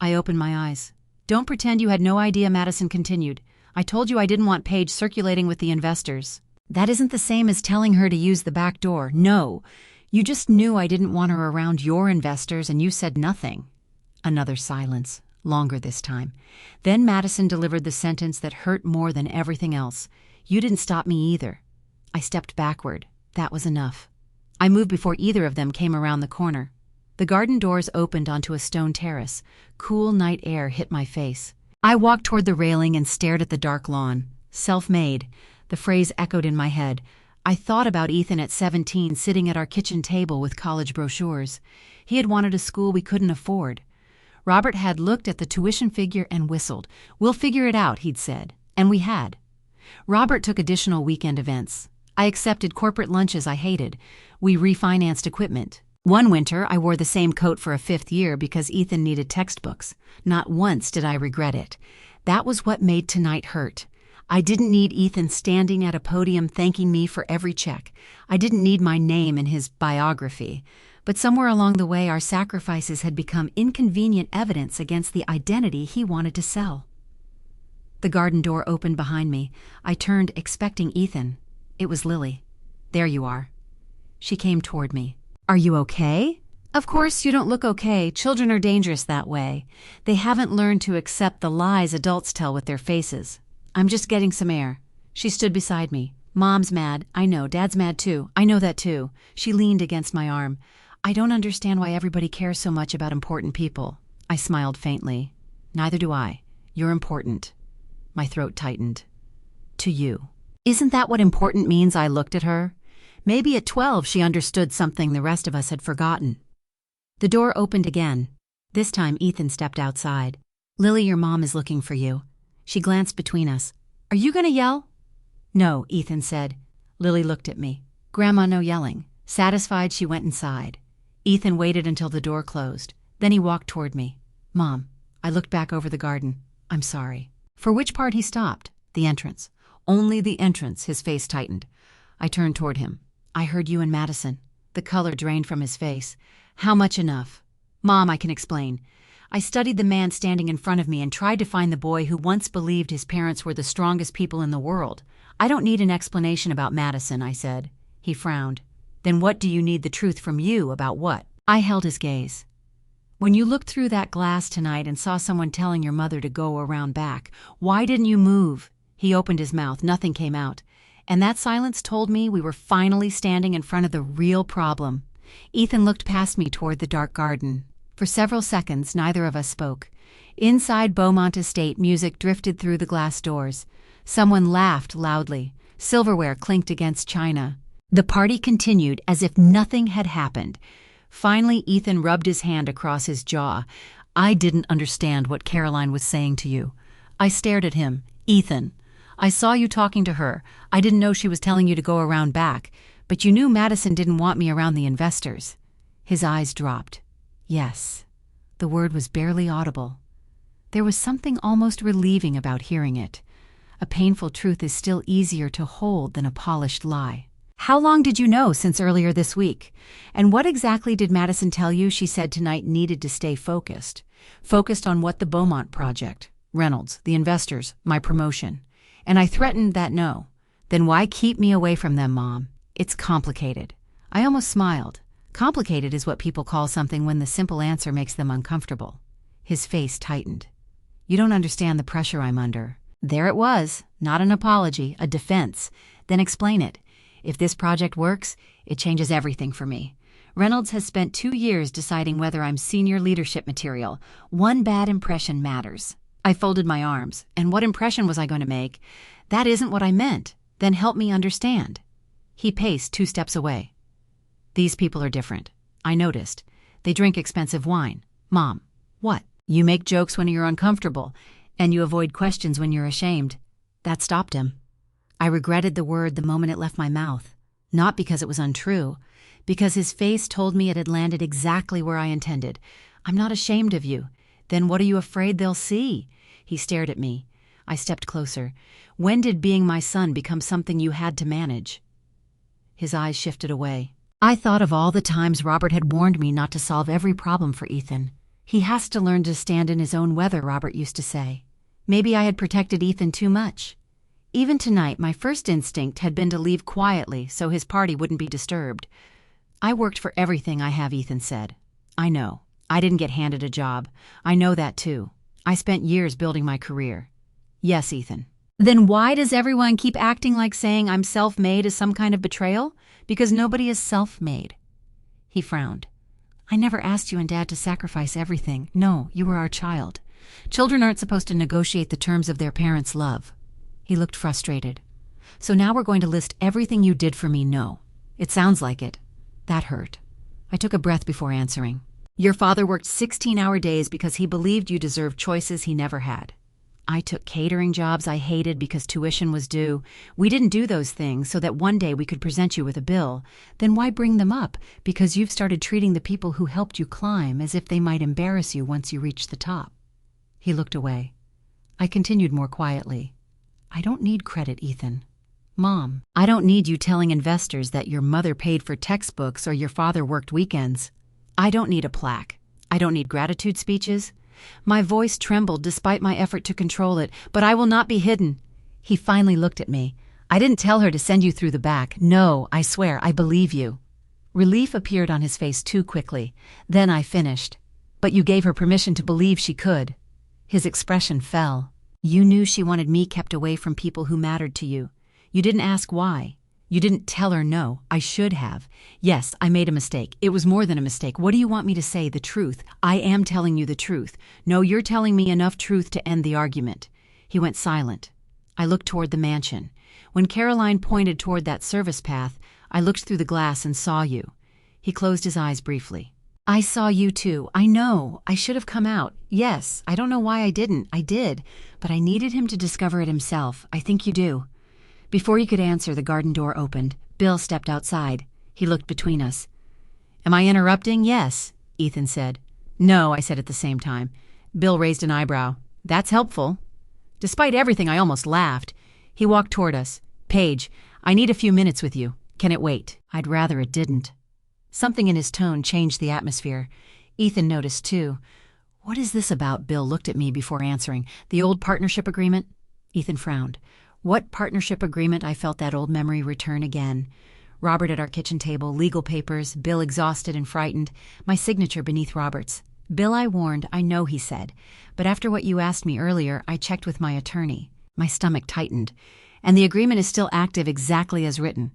I opened my eyes. Don't pretend you had no idea, Madison continued. I told you I didn't want Paige circulating with the investors. That isn't the same as telling her to use the back door. No. You just knew I didn't want her around your investors and you said nothing. Another silence. Longer this time. Then Madison delivered the sentence that hurt more than everything else. You didn't stop me either. I stepped backward. That was enough. I moved before either of them came around the corner. The garden doors opened onto a stone terrace. Cool night air hit my face. I walked toward the railing and stared at the dark lawn. Self-made. The phrase echoed in my head. I thought about Ethan at 17 sitting at our kitchen table with college brochures. He had wanted a school we couldn't afford. Robert had looked at the tuition figure and whistled. We'll figure it out, he'd said. And we had. Robert took additional weekend events. I accepted corporate lunches I hated. We refinanced equipment. One winter, I wore the same coat for a 5th year because Ethan needed textbooks. Not once did I regret it. That was what made tonight hurt. I didn't need Ethan standing at a podium thanking me for every check. I didn't need my name in his biography. But somewhere along the way, our sacrifices had become inconvenient evidence against the identity he wanted to sell. The garden door opened behind me. I turned, expecting Ethan. It was Lily. There you are. She came toward me. Are you okay? Of course you don't look okay. Children are dangerous that way. They haven't learned to accept the lies adults tell with their faces. I'm just getting some air. She stood beside me. Mom's mad. I know. Dad's mad too. I know that too. She leaned against my arm. I don't understand why everybody cares so much about important people. I smiled faintly. Neither do I. You're important. My throat tightened. To you. Isn't that what important means? I looked at her. Maybe at 12 she understood something the rest of us had forgotten. The door opened again. This time Ethan stepped outside. Lily, your mom is looking for you. She glanced between us. Are you going to yell? No, Ethan said. Lily looked at me. Grandma, no yelling. Satisfied, she went inside. Ethan waited until the door closed. Then he walked toward me. Mom. I looked back over the garden. I'm sorry. For which part? He stopped. The entrance. Only the entrance. His face tightened. I turned toward him. I heard you and Madison. The color drained from his face. How much enough? Mom, I can explain. I studied the man standing in front of me and tried to find the boy who once believed his parents were the strongest people in the world. I don't need an explanation about Madison, I said. He frowned. Then what do you need the truth from you about what? I held his gaze. When you looked through that glass tonight and saw someone telling your mother to go around back, why didn't you move? He opened his mouth. Nothing came out. And that silence told me we were finally standing in front of the real problem. Ethan looked past me toward the dark garden. For several seconds, neither of us spoke. Inside Beaumont Estate, music drifted through the glass doors. Someone laughed loudly. Silverware clinked against china. The party continued as if nothing had happened. Finally, Ethan rubbed his hand across his jaw. I didn't understand what Caroline was saying to you. I stared at him. Ethan, I saw you talking to her. I didn't know she was telling you to go around back, but you knew Madison didn't want me around the investors. His eyes dropped. Yes. The word was barely audible. There was something almost relieving about hearing it. A painful truth is still easier to hold than a polished lie. How long did you know since earlier this week? And what exactly did Madison tell you she said tonight needed to stay focused? Focused on what? The Beaumont project, Reynolds, the investors, my promotion. And I threatened that no. Then why keep me away from them, Mom? It's complicated. I almost smiled. Complicated is what people call something when the simple answer makes them uncomfortable. His face tightened. You don't understand the pressure I'm under. There it was, not an apology, a defense. Then explain it. If this project works, it changes everything for me. Reynolds has spent 2 years deciding whether I'm senior leadership material. One bad impression matters. I folded my arms. And what impression was I going to make? That isn't what I meant. Then help me understand. He paced 2 steps away. These people are different. I noticed. They drink expensive wine. Mom, what? You make jokes when you're uncomfortable, and you avoid questions when you're ashamed. That stopped him. I regretted the word the moment it left my mouth. Not because it was untrue, because his face told me it had landed exactly where I intended. I'm not ashamed of you. Then what are you afraid they'll see? He stared at me. I stepped closer. When did being my son become something you had to manage? His eyes shifted away. I thought of all the times Robert had warned me not to solve every problem for Ethan. He has to learn to stand in his own weather, Robert used to say. Maybe I had protected Ethan too much. Even tonight, my first instinct had been to leave quietly so his party wouldn't be disturbed. I worked for everything I have, Ethan said. I know. I didn't get handed a job. I know that too. I spent years building my career. Yes, Ethan. Then why does everyone keep acting like saying I'm self-made is some kind of betrayal? Because nobody is self-made. He frowned. I never asked you and Dad to sacrifice everything. No, you were our child. Children aren't supposed to negotiate the terms of their parents' love. He looked frustrated. So now we're going to list everything you did for me? No. It sounds like it. That hurt. I took a breath before answering. Your father worked 16-hour days because he believed you deserved choices he never had. I took catering jobs I hated because tuition was due. We didn't do those things so that one day we could present you with a bill. Then why bring them up? Because you've started treating the people who helped you climb as if they might embarrass you once you reach the top. He looked away. I continued more quietly. I don't need credit, Ethan. Mom, I don't need you telling investors that your mother paid for textbooks or your father worked weekends. I don't need a plaque. I don't need gratitude speeches. My voice trembled despite my effort to control it, but I will not be hidden. He finally looked at me. I didn't tell her to send you through the back. No, I swear, I believe you. Relief appeared on his face too quickly. Then I finished. But you gave her permission to believe she could. His expression fell. You knew she wanted me kept away from people who mattered to you. You didn't ask why. You didn't tell her no. I should have. Yes, I made a mistake. It was more than a mistake. What do you want me to say? The truth. I am telling you the truth. No, you're telling me enough truth to end the argument. He went silent. I looked toward the mansion. When Caroline pointed toward that service path, I looked through the glass and saw you. He closed his eyes briefly. I saw you too. I know. I should have come out. Yes, I don't know why I didn't. I did. But I needed him to discover it himself. I think you do. Before he could answer, the garden door opened. Bill stepped outside. He looked between us. Am I interrupting? Yes, Ethan said. No, I said at the same time. Bill raised an eyebrow. That's helpful. Despite everything, I almost laughed. He walked toward us. Paige, I need a few minutes with you. Can it wait? I'd rather it didn't. Something in his tone changed the atmosphere. Ethan noticed, too. What is this about? Bill looked at me before answering. The old partnership agreement? Ethan frowned. What partnership agreement? I felt that old memory return again. Robert at our kitchen table, legal papers, Bill exhausted and frightened, my signature beneath Robert's. Bill, I warned, I know, he said. But after what you asked me earlier, I checked with my attorney. My stomach tightened. And the agreement is still active exactly as written.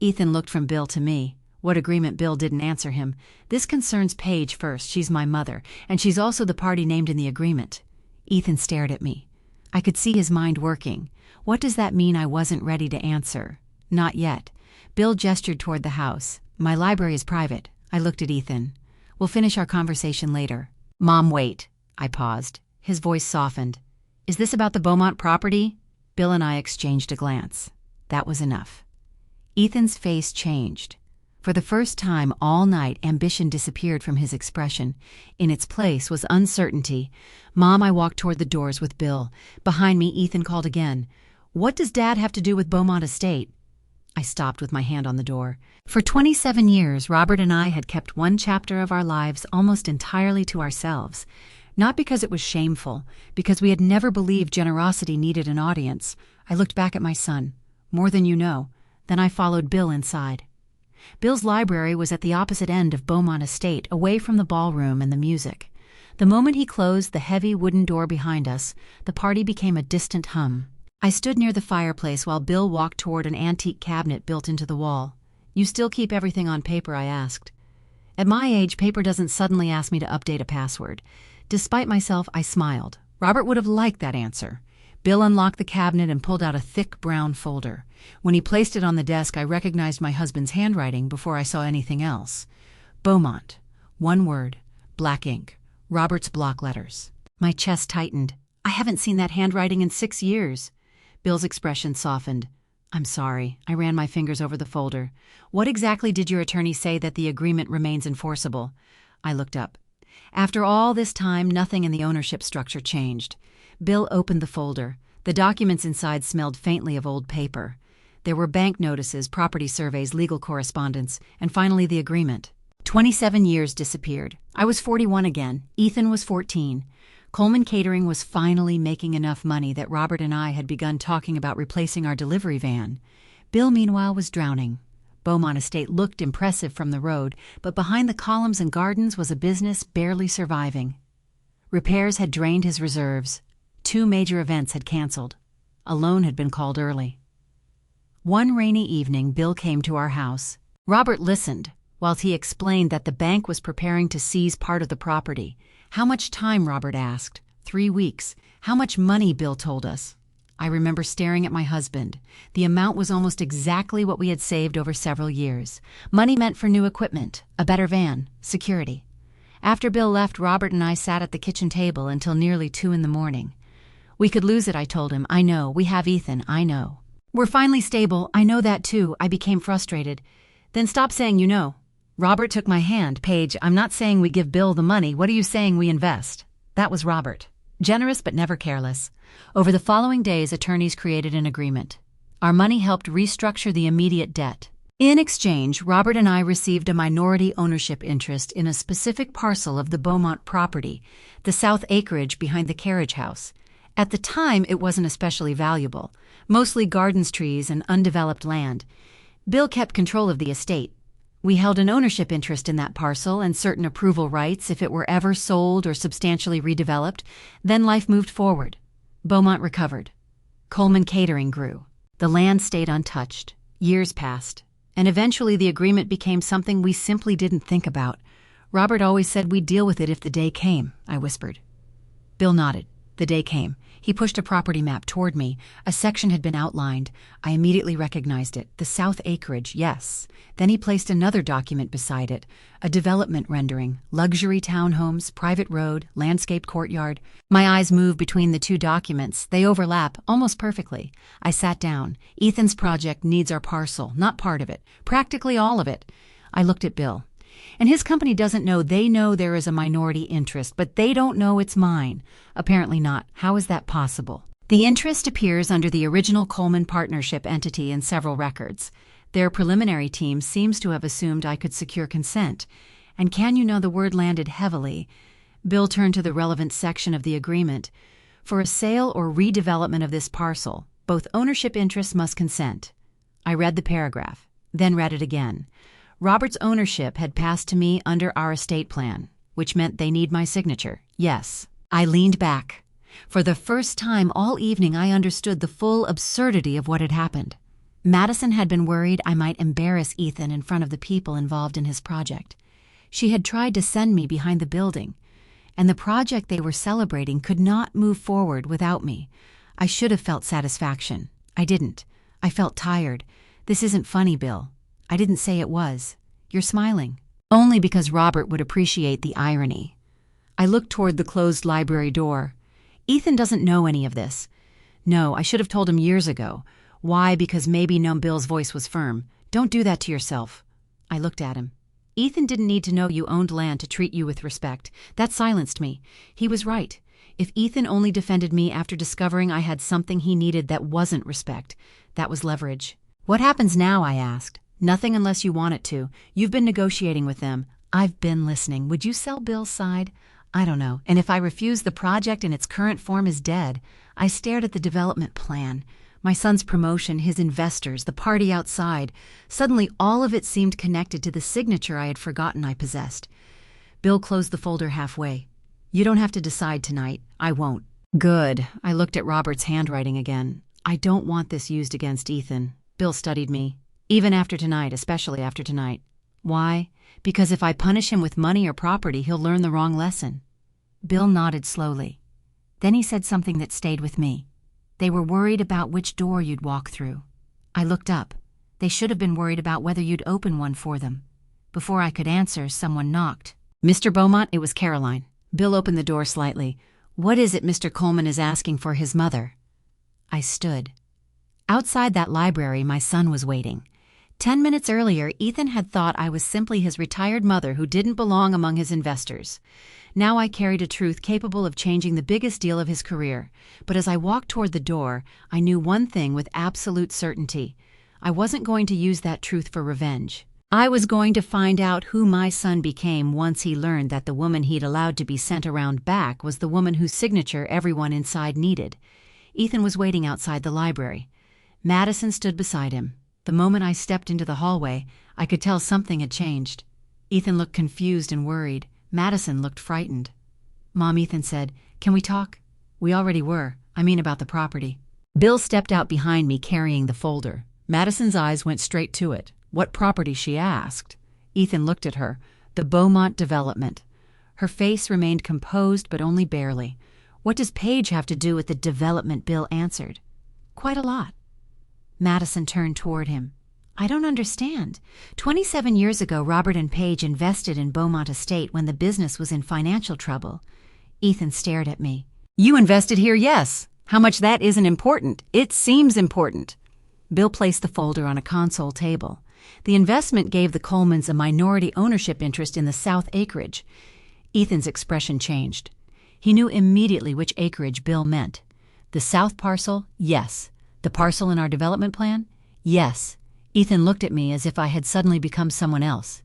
Ethan looked from Bill to me. What agreement? Bill didn't answer him. This concerns Paige first. She's my mother, and she's also the party named in the agreement. Ethan stared at me. I could see his mind working. What does that mean? I wasn't ready to answer. Not yet. Bill gestured toward the house. My library is private. I looked at Ethan. We'll finish our conversation later. Mom, wait. I paused. His voice softened. Is this about the Beaumont property? Bill and I exchanged a glance. That was enough. Ethan's face changed. For the first time all night, ambition disappeared from his expression. In its place was uncertainty. Mom, I walked toward the doors with Bill. Behind me, Ethan called again. What does Dad have to do with Beaumont Estate? I stopped with my hand on the door. For 27 years, Robert and I had kept one chapter of our lives almost entirely to ourselves. Not because it was shameful, because we had never believed generosity needed an audience. I looked back at my son. More than you know. Then I followed Bill inside. Bill's library was at the opposite end of Beaumont Estate, away from the ballroom and the music. The moment he closed the heavy wooden door behind us, the party became a distant hum. I stood near the fireplace while Bill walked toward an antique cabinet built into the wall. "You still keep everything on paper?" I asked. At my age, paper doesn't suddenly ask me to update a password. Despite myself, I smiled. Robert would have liked that answer. Bill unlocked the cabinet and pulled out a thick brown folder. When he placed it on the desk, I recognized my husband's handwriting before I saw anything else. Beaumont. One word. Black ink. Robert's block letters. My chest tightened. I haven't seen that handwriting in 6 years. Bill's expression softened. "I'm sorry." I ran my fingers over the folder. "What exactly did your attorney say that the agreement remains enforceable?" I looked up. After all this time, nothing in the ownership structure changed. Bill opened the folder. The documents inside smelled faintly of old paper. There were bank notices, property surveys, legal correspondence, and finally the agreement. 27 years disappeared. I was 41 again. Ethan was 14. Coleman Catering was finally making enough money that Robert and I had begun talking about replacing our delivery van. Bill, meanwhile, was drowning. Beaumont Estate looked impressive from the road, but behind the columns and gardens was a business barely surviving. Repairs had drained his reserves. 2 major events had canceled. A loan had been called early. One rainy evening, Bill came to our house. Robert listened, whilst he explained that the bank was preparing to seize part of the property. "How much time?" Robert asked. 3 weeks. "How much money?" Bill told us. I remember staring at my husband. The amount was almost exactly what we had saved over several years. Money meant for new equipment, a better van, security. After Bill left, Robert and I sat at the kitchen table until nearly 2 in the morning. "We could lose it," I told him. "I know. We have Ethan. I know." "We're finally stable. I know that too." I became frustrated. "Then stop saying you know." Robert took my hand. "Paige, I'm not saying we give Bill the money. What are you saying we invest?" That was Robert. Generous but never careless. Over the following days, attorneys created an agreement. Our money helped restructure the immediate debt. In exchange, Robert and I received a minority ownership interest in a specific parcel of the Beaumont property, the south acreage behind the carriage house. At the time, it wasn't especially valuable, mostly gardens, trees, and undeveloped land. Bill kept control of the estate. We held an ownership interest in that parcel and certain approval rights if it were ever sold or substantially redeveloped. Then life moved forward. Beaumont recovered. Coleman Catering grew. The land stayed untouched. Years passed. And eventually the agreement became something we simply didn't think about. Robert always said we'd deal with it if the day came, I whispered. Bill nodded. The day came. He pushed a property map toward me. A section had been outlined. I immediately recognized it. The south acreage, yes. Then he placed another document beside it. A development rendering. Luxury townhomes, private road, landscaped courtyard. My eyes moved between the 2 documents. They overlap almost perfectly. I sat down. Ethan's project needs our parcel, not part of it. Practically all of it. I looked at Bill. And his company doesn't know. They know there is a minority interest, but they don't know it's mine. Apparently not. How is that possible? The interest appears under the original Coleman Partnership entity in several records. Their preliminary team seems to have assumed I could secure consent. And can you know the word landed heavily? Bill turned to the relevant section of the agreement. For a sale or redevelopment of this parcel, both ownership interests must consent. I read the paragraph, then read it again. Robert's ownership had passed to me under our estate plan, which meant they need my signature. Yes. I leaned back. For the first time all evening, I understood the full absurdity of what had happened. Madison had been worried I might embarrass Ethan in front of the people involved in his project. She had tried to send me behind the building, and the project they were celebrating could not move forward without me. I should have felt satisfaction. I didn't. I felt tired. This isn't funny, Bill. I didn't say it was. You're smiling. Only because Robert would appreciate the irony. I looked toward the closed library door. Ethan doesn't know any of this. No, I should have told him years ago. Why? Because maybe Bill's voice was firm. Don't do that to yourself. I looked at him. Ethan didn't need to know you owned land to treat you with respect. That silenced me. He was right. If Ethan only defended me after discovering I had something he needed that wasn't respect, that was leverage. What happens now? I asked. Nothing unless you want it to. You've been negotiating with them. I've been listening. Would you sell Bill's side? I don't know. And if I refuse, the project in its current form is dead. I stared at the development plan. My son's promotion, his investors, the party outside. Suddenly, all of it seemed connected to the signature I had forgotten I possessed. Bill closed the folder halfway. "You don't have to decide tonight. I won't." "Good." I looked at Robert's handwriting again. "I don't want this used against Ethan." Bill studied me. "Even after tonight, especially after tonight." "Why?" "Because if I punish him with money or property, he'll learn the wrong lesson." Bill nodded slowly. Then he said something that stayed with me. "They were worried about which door you'd walk through." I looked up. "They should have been worried about whether you'd open one for them." Before I could answer, someone knocked. "Mr. Beaumont," it was Caroline. Bill opened the door slightly. "What is it Mr. Coleman is asking for his mother?" I stood. Outside that library, my son was waiting. 10 minutes earlier, Ethan had thought I was simply his retired mother who didn't belong among his investors. Now I carried a truth capable of changing the biggest deal of his career. But as I walked toward the door, I knew one thing with absolute certainty. I wasn't going to use that truth for revenge. I was going to find out who my son became once he learned that the woman he'd allowed to be sent around back was the woman whose signature everyone inside needed. Ethan was waiting outside the library. Madison stood beside him. The moment I stepped into the hallway, I could tell something had changed. Ethan looked confused and worried. Madison looked frightened. "Mom," Ethan said, "can we talk?" "We already were. I mean about the property." Bill stepped out behind me carrying the folder. Madison's eyes went straight to it. "What property?" she asked. Ethan looked at her. "The Beaumont development." Her face remained composed, but only barely. "What does Paige have to do with the development?" Bill answered. "Quite a lot." Madison turned toward him. "I don't understand. 27 years ago, Robert and Paige invested in Beaumont Estate when the business was in financial trouble." Ethan stared at me. "You invested here, yes. How much that isn't important. It seems important." Bill placed the folder on a console table. The investment gave the Colemans a minority ownership interest in the South acreage. Ethan's expression changed. He knew immediately which acreage Bill meant. "The South parcel, yes. The parcel in our development plan, yes." Ethan looked at me as if I had suddenly become someone else.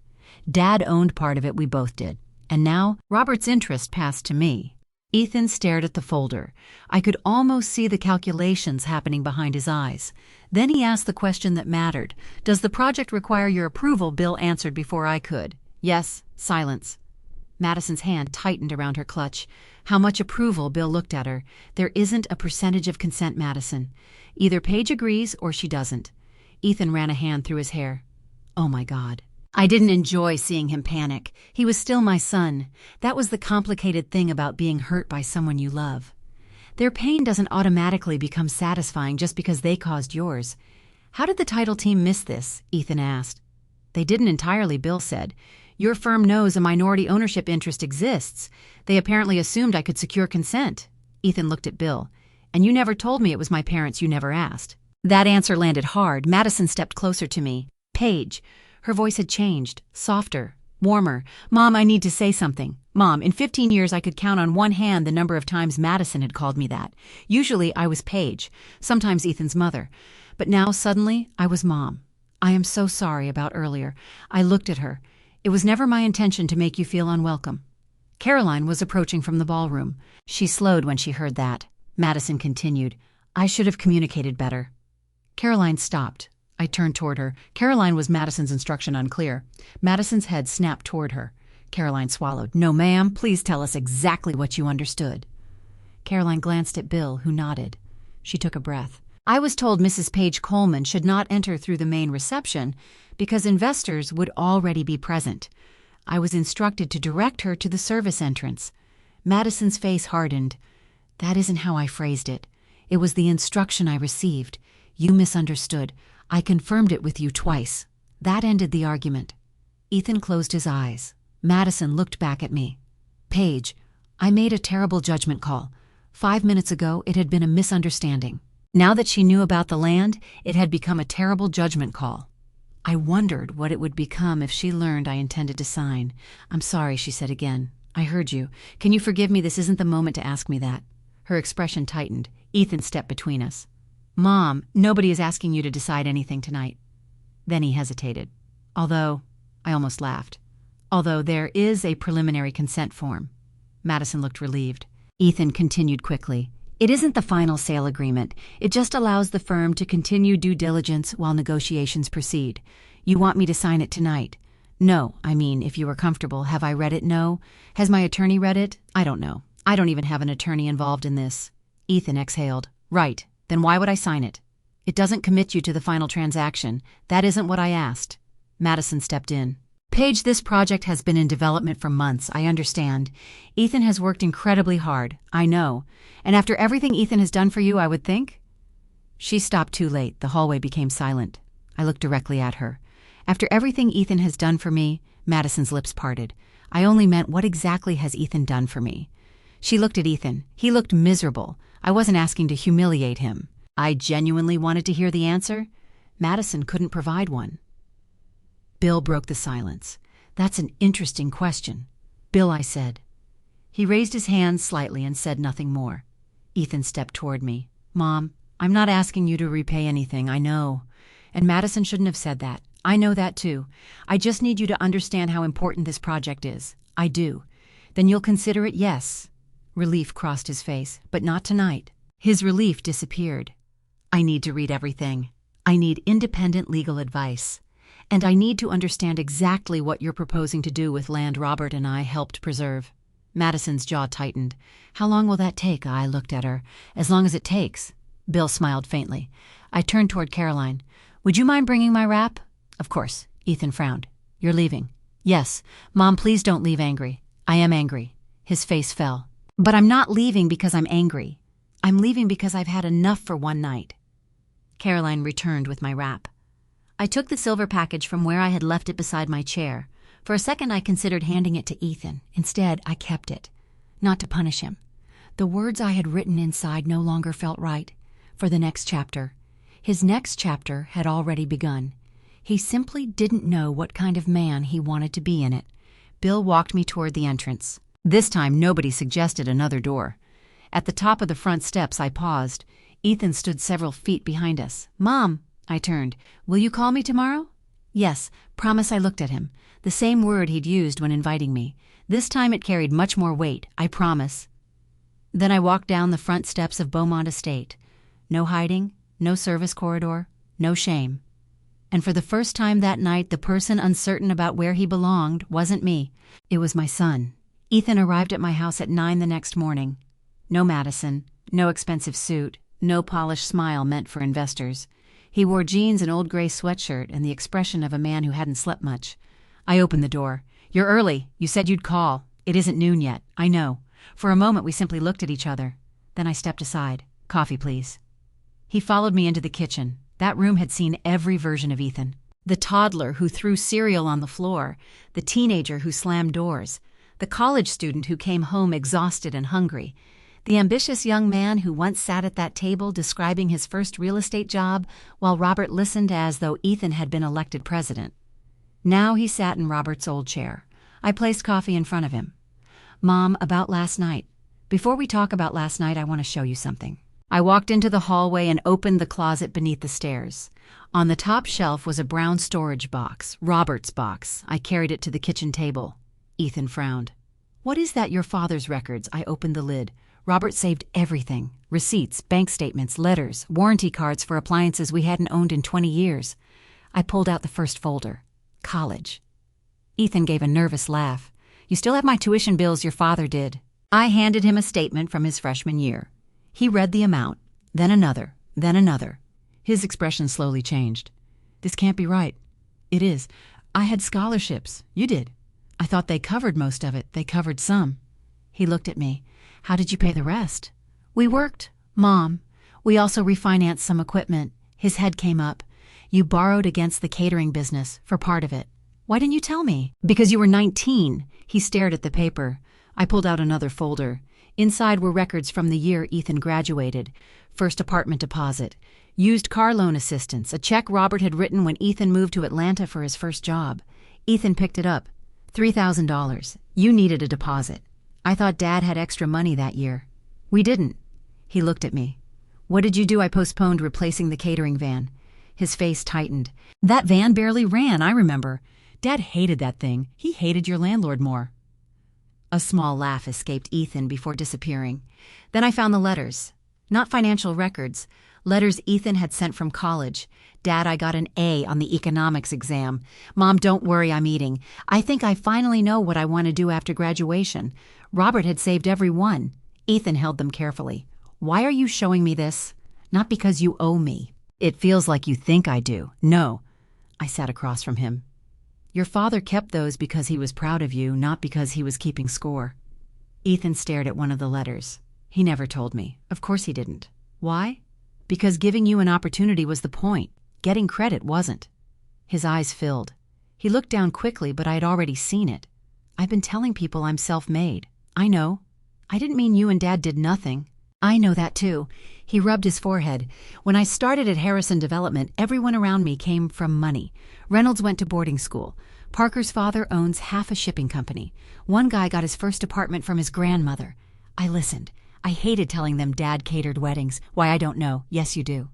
Dad owned part of it, we both did. And now, Robert's interest passed to me. Ethan stared at the folder. I could almost see the calculations happening behind his eyes. Then he asked the question that mattered. "Does the project require your approval?" Bill answered before I could. "Yes." Silence. Madison's hand tightened around her clutch. "How much approval?" Bill looked at her. "There isn't a percentage of consent, Madison. Either Paige agrees or she doesn't." Ethan ran a hand through his hair. Oh my God. I didn't enjoy seeing him panic. He was still my son. That was the complicated thing about being hurt by someone you love. Their pain doesn't automatically become satisfying just because they caused yours. "How did the title team miss this?" Ethan asked. "They didn't entirely," Bill said. "Your firm knows a minority ownership interest exists. They apparently assumed I could secure consent." Ethan looked at Bill. "And you never told me it was my parents. You never asked." That answer landed hard. Madison stepped closer to me. "Paige." Her voice had changed, softer, warmer. "Mom, I need to say something. Mom, in 15 years I could count on one hand the number of times Madison had called me that. Usually I was Paige, sometimes Ethan's mother. But now suddenly I was Mom. I am so sorry about earlier." I looked at her. "It was never my intention to make you feel unwelcome." Caroline was approaching from the ballroom. She slowed when she heard that. Madison continued, "I should have communicated better." Caroline stopped. I turned toward her. Caroline was Madison's instruction unclear. Madison's head snapped toward her. Caroline swallowed. "No, ma'am. Please tell us exactly what you understood." Caroline glanced at Bill, who nodded. She took a breath. "I was told Mrs. Paige Coleman should not enter through the main reception because investors would already be present. I was instructed to direct her to the service entrance." Madison's face hardened. "That isn't how I phrased it. It was the instruction I received. You misunderstood. I confirmed it with you twice." That ended the argument. Ethan closed his eyes. Madison looked back at me. "Paige, I made a terrible judgment call. 5 minutes ago, it had been a misunderstanding. Now that she knew about the land, it had become a terrible judgment call." I wondered what it would become if she learned I intended to sign. "I'm sorry," she said again. "I heard you. Can you forgive me? This isn't the moment to ask me that." Her expression tightened. Ethan stepped between us. "Mom, nobody is asking you to decide anything tonight." Then he hesitated. I almost laughed. "Although there is a preliminary consent form." Madison looked relieved. Ethan continued quickly. It isn't the final sale agreement. It just allows the firm to continue due diligence while negotiations proceed. You want me to sign it tonight? No, I mean, if you were comfortable. Have I read it? No. Has my attorney read it? I don't know. I don't even have an attorney involved in this. Ethan exhaled. Right. Then why would I sign it? It doesn't commit you to the final transaction. That isn't what I asked. Madison stepped in. Paige, this project has been in development for months, I understand. Ethan has worked incredibly hard, I know. And after everything Ethan has done for you, I would think? She stopped too late. The hallway became silent. I looked directly at her. After everything Ethan has done for me, Madison's lips parted. I only meant, what exactly has Ethan done for me? She looked at Ethan. He looked miserable. I wasn't asking to humiliate him. I genuinely wanted to hear the answer. Madison couldn't provide one. Bill broke the silence. That's an interesting question. Bill, I said. He raised his hand slightly and said nothing more. Ethan stepped toward me. Mom, I'm not asking you to repay anything, I know. And Madison shouldn't have said that. I know that too. I just need you to understand how important this project is. I do. Then you'll consider it, yes. Relief crossed his face, but not tonight. His relief disappeared. I need to read everything. I need independent legal advice. And I need to understand exactly what you're proposing to do with land Robert and I helped preserve. Madison's jaw tightened. How long will that take? I looked at her. As long as it takes. Bill smiled faintly. I turned toward Caroline. Would you mind bringing my wrap? Of course. Ethan frowned. You're leaving? Yes. Mom, please don't leave angry. I am angry. His face fell. But I'm not leaving because I'm angry. I'm leaving because I've had enough for one night. Caroline returned with my wrap. I took the silver package from where I had left it beside my chair. For a second I considered handing it to Ethan. Instead, I kept it. Not to punish him. The words I had written inside no longer felt right. For the next chapter. His next chapter had already begun. He simply didn't know what kind of man he wanted to be in it. Bill walked me toward the entrance. This time nobody suggested another door. At the top of the front steps I paused. Ethan stood several feet behind us. Mom! I turned. Will you call me tomorrow? Yes. Promise. I looked at him. The same word he'd used when inviting me. This time it carried much more weight. I promise. Then I walked down the front steps of Beaumont Estate. No hiding, no service corridor, no shame. And for the first time that night, the person uncertain about where he belonged wasn't me. It was my son. Ethan arrived at my house at 9 the next morning. No Madison, no expensive suit, no polished smile meant for investors. He wore jeans, an old gray sweatshirt, and the expression of a man who hadn't slept much. I opened the door. You're early. You said you'd call. It isn't noon yet. I know. For a moment we simply looked at each other. Then I stepped aside. Coffee, please. He followed me into the kitchen. That room had seen every version of Ethan. The toddler who threw cereal on the floor, the teenager who slammed doors, the college student who came home exhausted and hungry, the ambitious young man who once sat at that table describing his first real estate job while Robert listened as though Ethan had been elected president. Now he sat in Robert's old chair. I placed coffee in front of him. Mom, about last night. Before we talk about last night, I want to show you something. I walked into the hallway and opened the closet beneath the stairs. On the top shelf was a brown storage box, Robert's box. I carried it to the kitchen table. Ethan frowned. What is that, your father's records? I opened the lid. Robert saved everything. Receipts, bank statements, letters, warranty cards for appliances we hadn't owned in 20 years. I pulled out the first folder. College. Ethan gave a nervous laugh. You still have my tuition bills, your father did. I handed him a statement from his freshman year. He read the amount, then another, then another. His expression slowly changed. This can't be right. It is. I had scholarships. You did. I thought they covered most of it. They covered some. He looked at me. How did you pay the rest? We worked, Mom. We also refinanced some equipment. His head came up. You borrowed against the catering business for part of it. Why didn't you tell me? Because you were 19. He stared at the paper. I pulled out another folder. Inside were records from the year Ethan graduated. First apartment deposit. Used car loan assistance. A check Robert had written when Ethan moved to Atlanta for his first job. Ethan picked it up. $3,000. You needed a deposit. I thought Dad had extra money that year. We didn't. He looked at me. What did you do? I postponed replacing the catering van. His face tightened. That van barely ran, I remember. Dad hated that thing. He hated your landlord more. A small laugh escaped Ethan before disappearing. Then I found the letters. Not financial records. Letters Ethan had sent from college. Dad, I got an A on the economics exam. Mom, don't worry, I'm eating. I think I finally know what I want to do after graduation. Robert had saved every one. Ethan held them carefully. Why are you showing me this? Not because you owe me. It feels like you think I do. No. I sat across from him. Your father kept those because he was proud of you, not because he was keeping score. Ethan stared at one of the letters. He never told me. Of course he didn't. Why? Because giving you an opportunity was the point. Getting credit wasn't. His eyes filled. He looked down quickly, but I had already seen it. I've been telling people I'm self-made. I know. I didn't mean you and Dad did nothing. I know that too. He rubbed his forehead. When I started at Harrison Development, everyone around me came from money. Reynolds went to boarding school. Parker's father owns half a shipping company. One guy got his first apartment from his grandmother. I listened. I hated telling them Dad catered weddings. Why, I don't know. Yes, you do.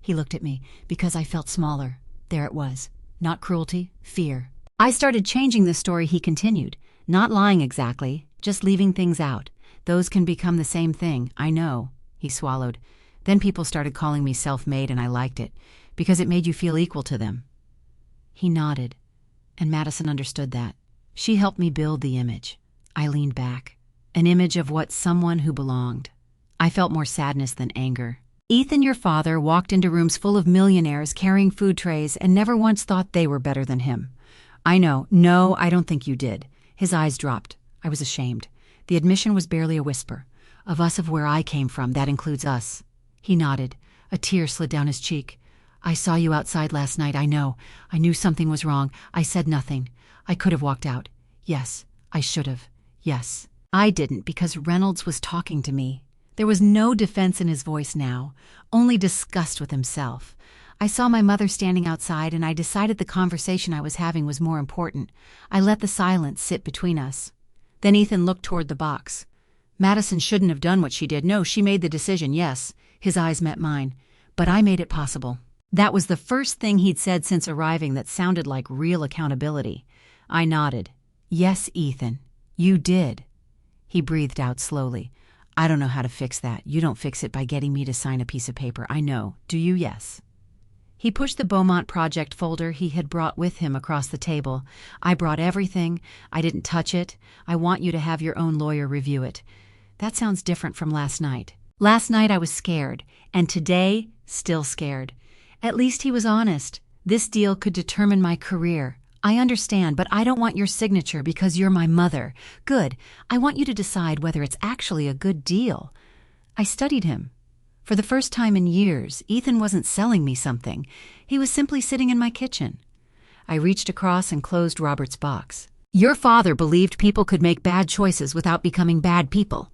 He looked at me because I felt smaller. There it was. Not cruelty, fear. I started changing the story, he continued. Not lying exactly, just leaving things out. Those can become the same thing, I know. He swallowed. Then people started calling me self-made, and I liked it, because it made you feel equal to them. He nodded, and Madison understood that. She helped me build the image. I leaned back. An image of what someone who belonged. I felt more sadness than anger. Ethan, your father, walked into rooms full of millionaires carrying food trays and never once thought they were better than him. I know. No, I don't think you did. His eyes dropped. I was ashamed. The admission was barely a whisper. Of us, of where I came from, that includes us. He nodded. A tear slid down his cheek. I saw you outside last night, I know. I knew something was wrong. I said nothing. I could have walked out. Yes, I should have. Yes. I didn't because Reynolds was talking to me. There was no defense in his voice now, only disgust with himself. I saw my mother standing outside, and I decided the conversation I was having was more important. I let the silence sit between us. Then Ethan looked toward the box. Madison shouldn't have done what she did. No, she made the decision, yes. His eyes met mine. But I made it possible. That was the first thing he'd said since arriving that sounded like real accountability. I nodded. Yes, Ethan, you did. He breathed out slowly. I don't know how to fix that. You don't fix it by getting me to sign a piece of paper. I know. Do you? Yes. He pushed the Beaumont project folder he had brought with him across the table. I brought everything. I didn't touch it. I want you to have your own lawyer review it. That sounds different from last night. Last night I was scared, and today, still scared. At least he was honest. This deal could determine my career. I understand, but I don't want your signature because you're my mother. Good. I want you to decide whether it's actually a good deal. I studied him. For the first time in years, Ethan wasn't selling me something. He was simply sitting in my kitchen. I reached across and closed Robert's box. Your father believed people could make bad choices without becoming bad people.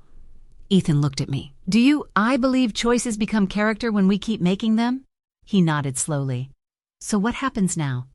Ethan looked at me. Do you? I believe choices become character when we keep making them? He nodded slowly. So what happens now?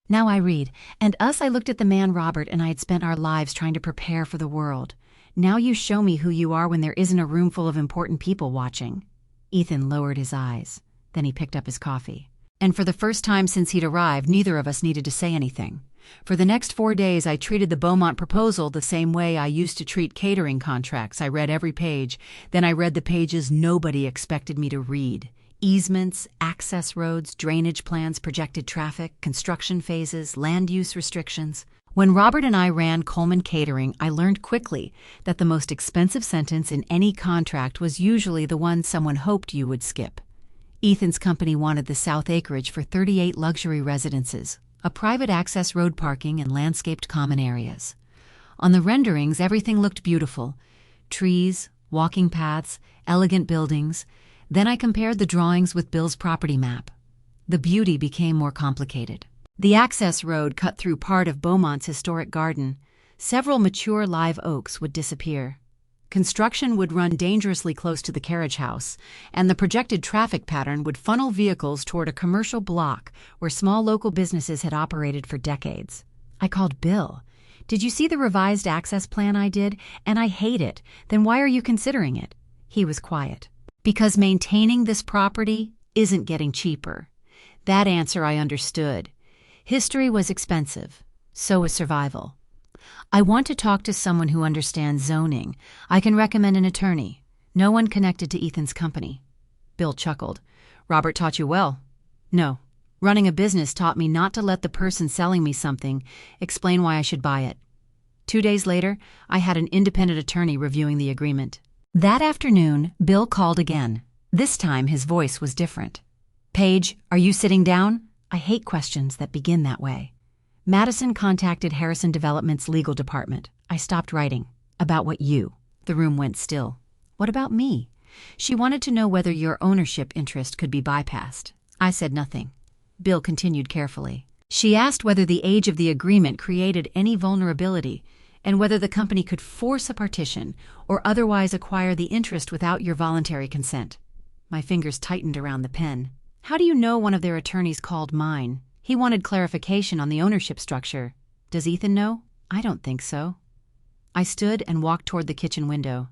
Now I read, and us I looked at the man Robert and I had spent our lives trying to prepare for the world. Now you show me who you are when there isn't a room full of important people watching. Ethan lowered his eyes. Then he picked up his coffee. And for the first time since he'd arrived, neither of us needed to say anything. For the next 4 days, I treated the Beaumont proposal the same way I used to treat catering contracts. I read every page. Then I read the pages nobody expected me to read. Easements, access roads, drainage plans, projected traffic, construction phases, land use restrictions. When Robert and I ran Coleman Catering, I learned quickly that the most expensive sentence in any contract was usually the one someone hoped you would skip. Ethan's company wanted the South Acreage for 38 luxury residences, a private access road parking, and landscaped common areas. On the renderings, everything looked beautiful. Trees, walking paths, elegant buildings. Then I compared the drawings with Bill's property map. The beauty became more complicated. The access road cut through part of Beaumont's historic garden. Several mature live oaks would disappear. Construction would run dangerously close to the carriage house, and the projected traffic pattern would funnel vehicles toward a commercial block where small local businesses had operated for decades. I called Bill. Did you see the revised access plan I did? And I hate it. Then why are you considering it? He was quiet. Because maintaining this property isn't getting cheaper. That answer I understood. History was expensive. So was survival. I want to talk to someone who understands zoning. I can recommend an attorney. No one connected to Ethan's company. Bill chuckled. Robert taught you well. No. Running a business taught me not to let the person selling me something explain why I should buy it. 2 days later, I had an independent attorney reviewing the agreement. That afternoon, Bill called again. This time, his voice was different. Paige, are you sitting down? I hate questions that begin that way. Madison contacted Harrison Development's legal department. I stopped writing. About what you? The room went still. What about me? She wanted to know whether your ownership interest could be bypassed. I said nothing. Bill continued carefully. She asked whether the age of the agreement created any vulnerability and whether the company could force a partition or otherwise acquire the interest without your voluntary consent. My fingers tightened around the pen. How do you know one of their attorneys called mine? He wanted clarification on the ownership structure. Does Ethan know? I don't think so. I stood and walked toward the kitchen window.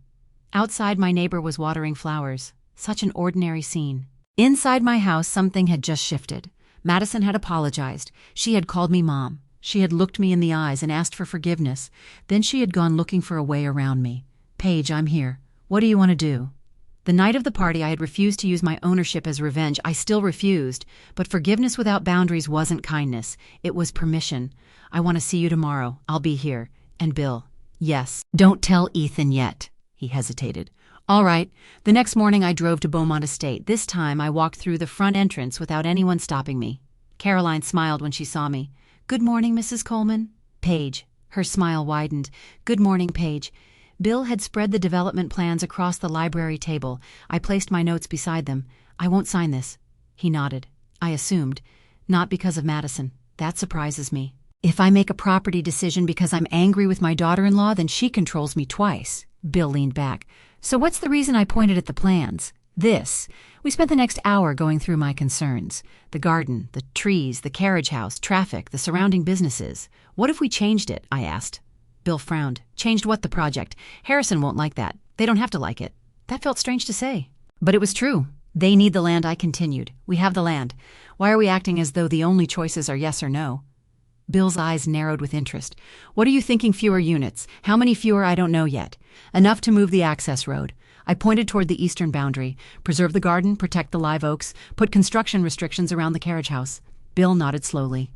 Outside, my neighbor was watering flowers. Such an ordinary scene. Inside my house, something had just shifted. Madison had apologized. She had called me Mom. She had looked me in the eyes and asked for forgiveness. Then she had gone looking for a way around me. Paige, I'm here. What do you want to do? The night of the party, I had refused to use my ownership as revenge. I still refused, but forgiveness without boundaries wasn't kindness. It was permission. I want to see you tomorrow. I'll be here. And Bill. Yes. Don't tell Ethan yet. He hesitated. All right. The next morning I drove to Beaumont Estate. This time I walked through the front entrance without anyone stopping me. Caroline smiled when she saw me. Good morning, Mrs. Coleman. Paige. Her smile widened. Good morning, Paige. Bill had spread the development plans across the library table. I placed my notes beside them. I won't sign this. He nodded. I assumed. Not because of Madison. That surprises me. If I make a property decision because I'm angry with my daughter-in-law, then she controls me twice. Bill leaned back. So what's the reason I pointed at the plans? This. We spent the next hour going through my concerns. The garden, the trees, the carriage house, traffic, the surrounding businesses. What if we changed it? I asked. Bill frowned. Changed what? The project? Harrison won't like that. They don't have to like it. That felt strange to say. But it was true. They need the land, I continued. We have the land. Why are we acting as though the only choices are yes or no? Bill's eyes narrowed with interest. What are you thinking fewer units? How many fewer? I don't know yet. Enough to move the access road. I pointed toward the eastern boundary. Preserve the garden, protect the live oaks, put construction restrictions around the carriage house. Bill nodded slowly.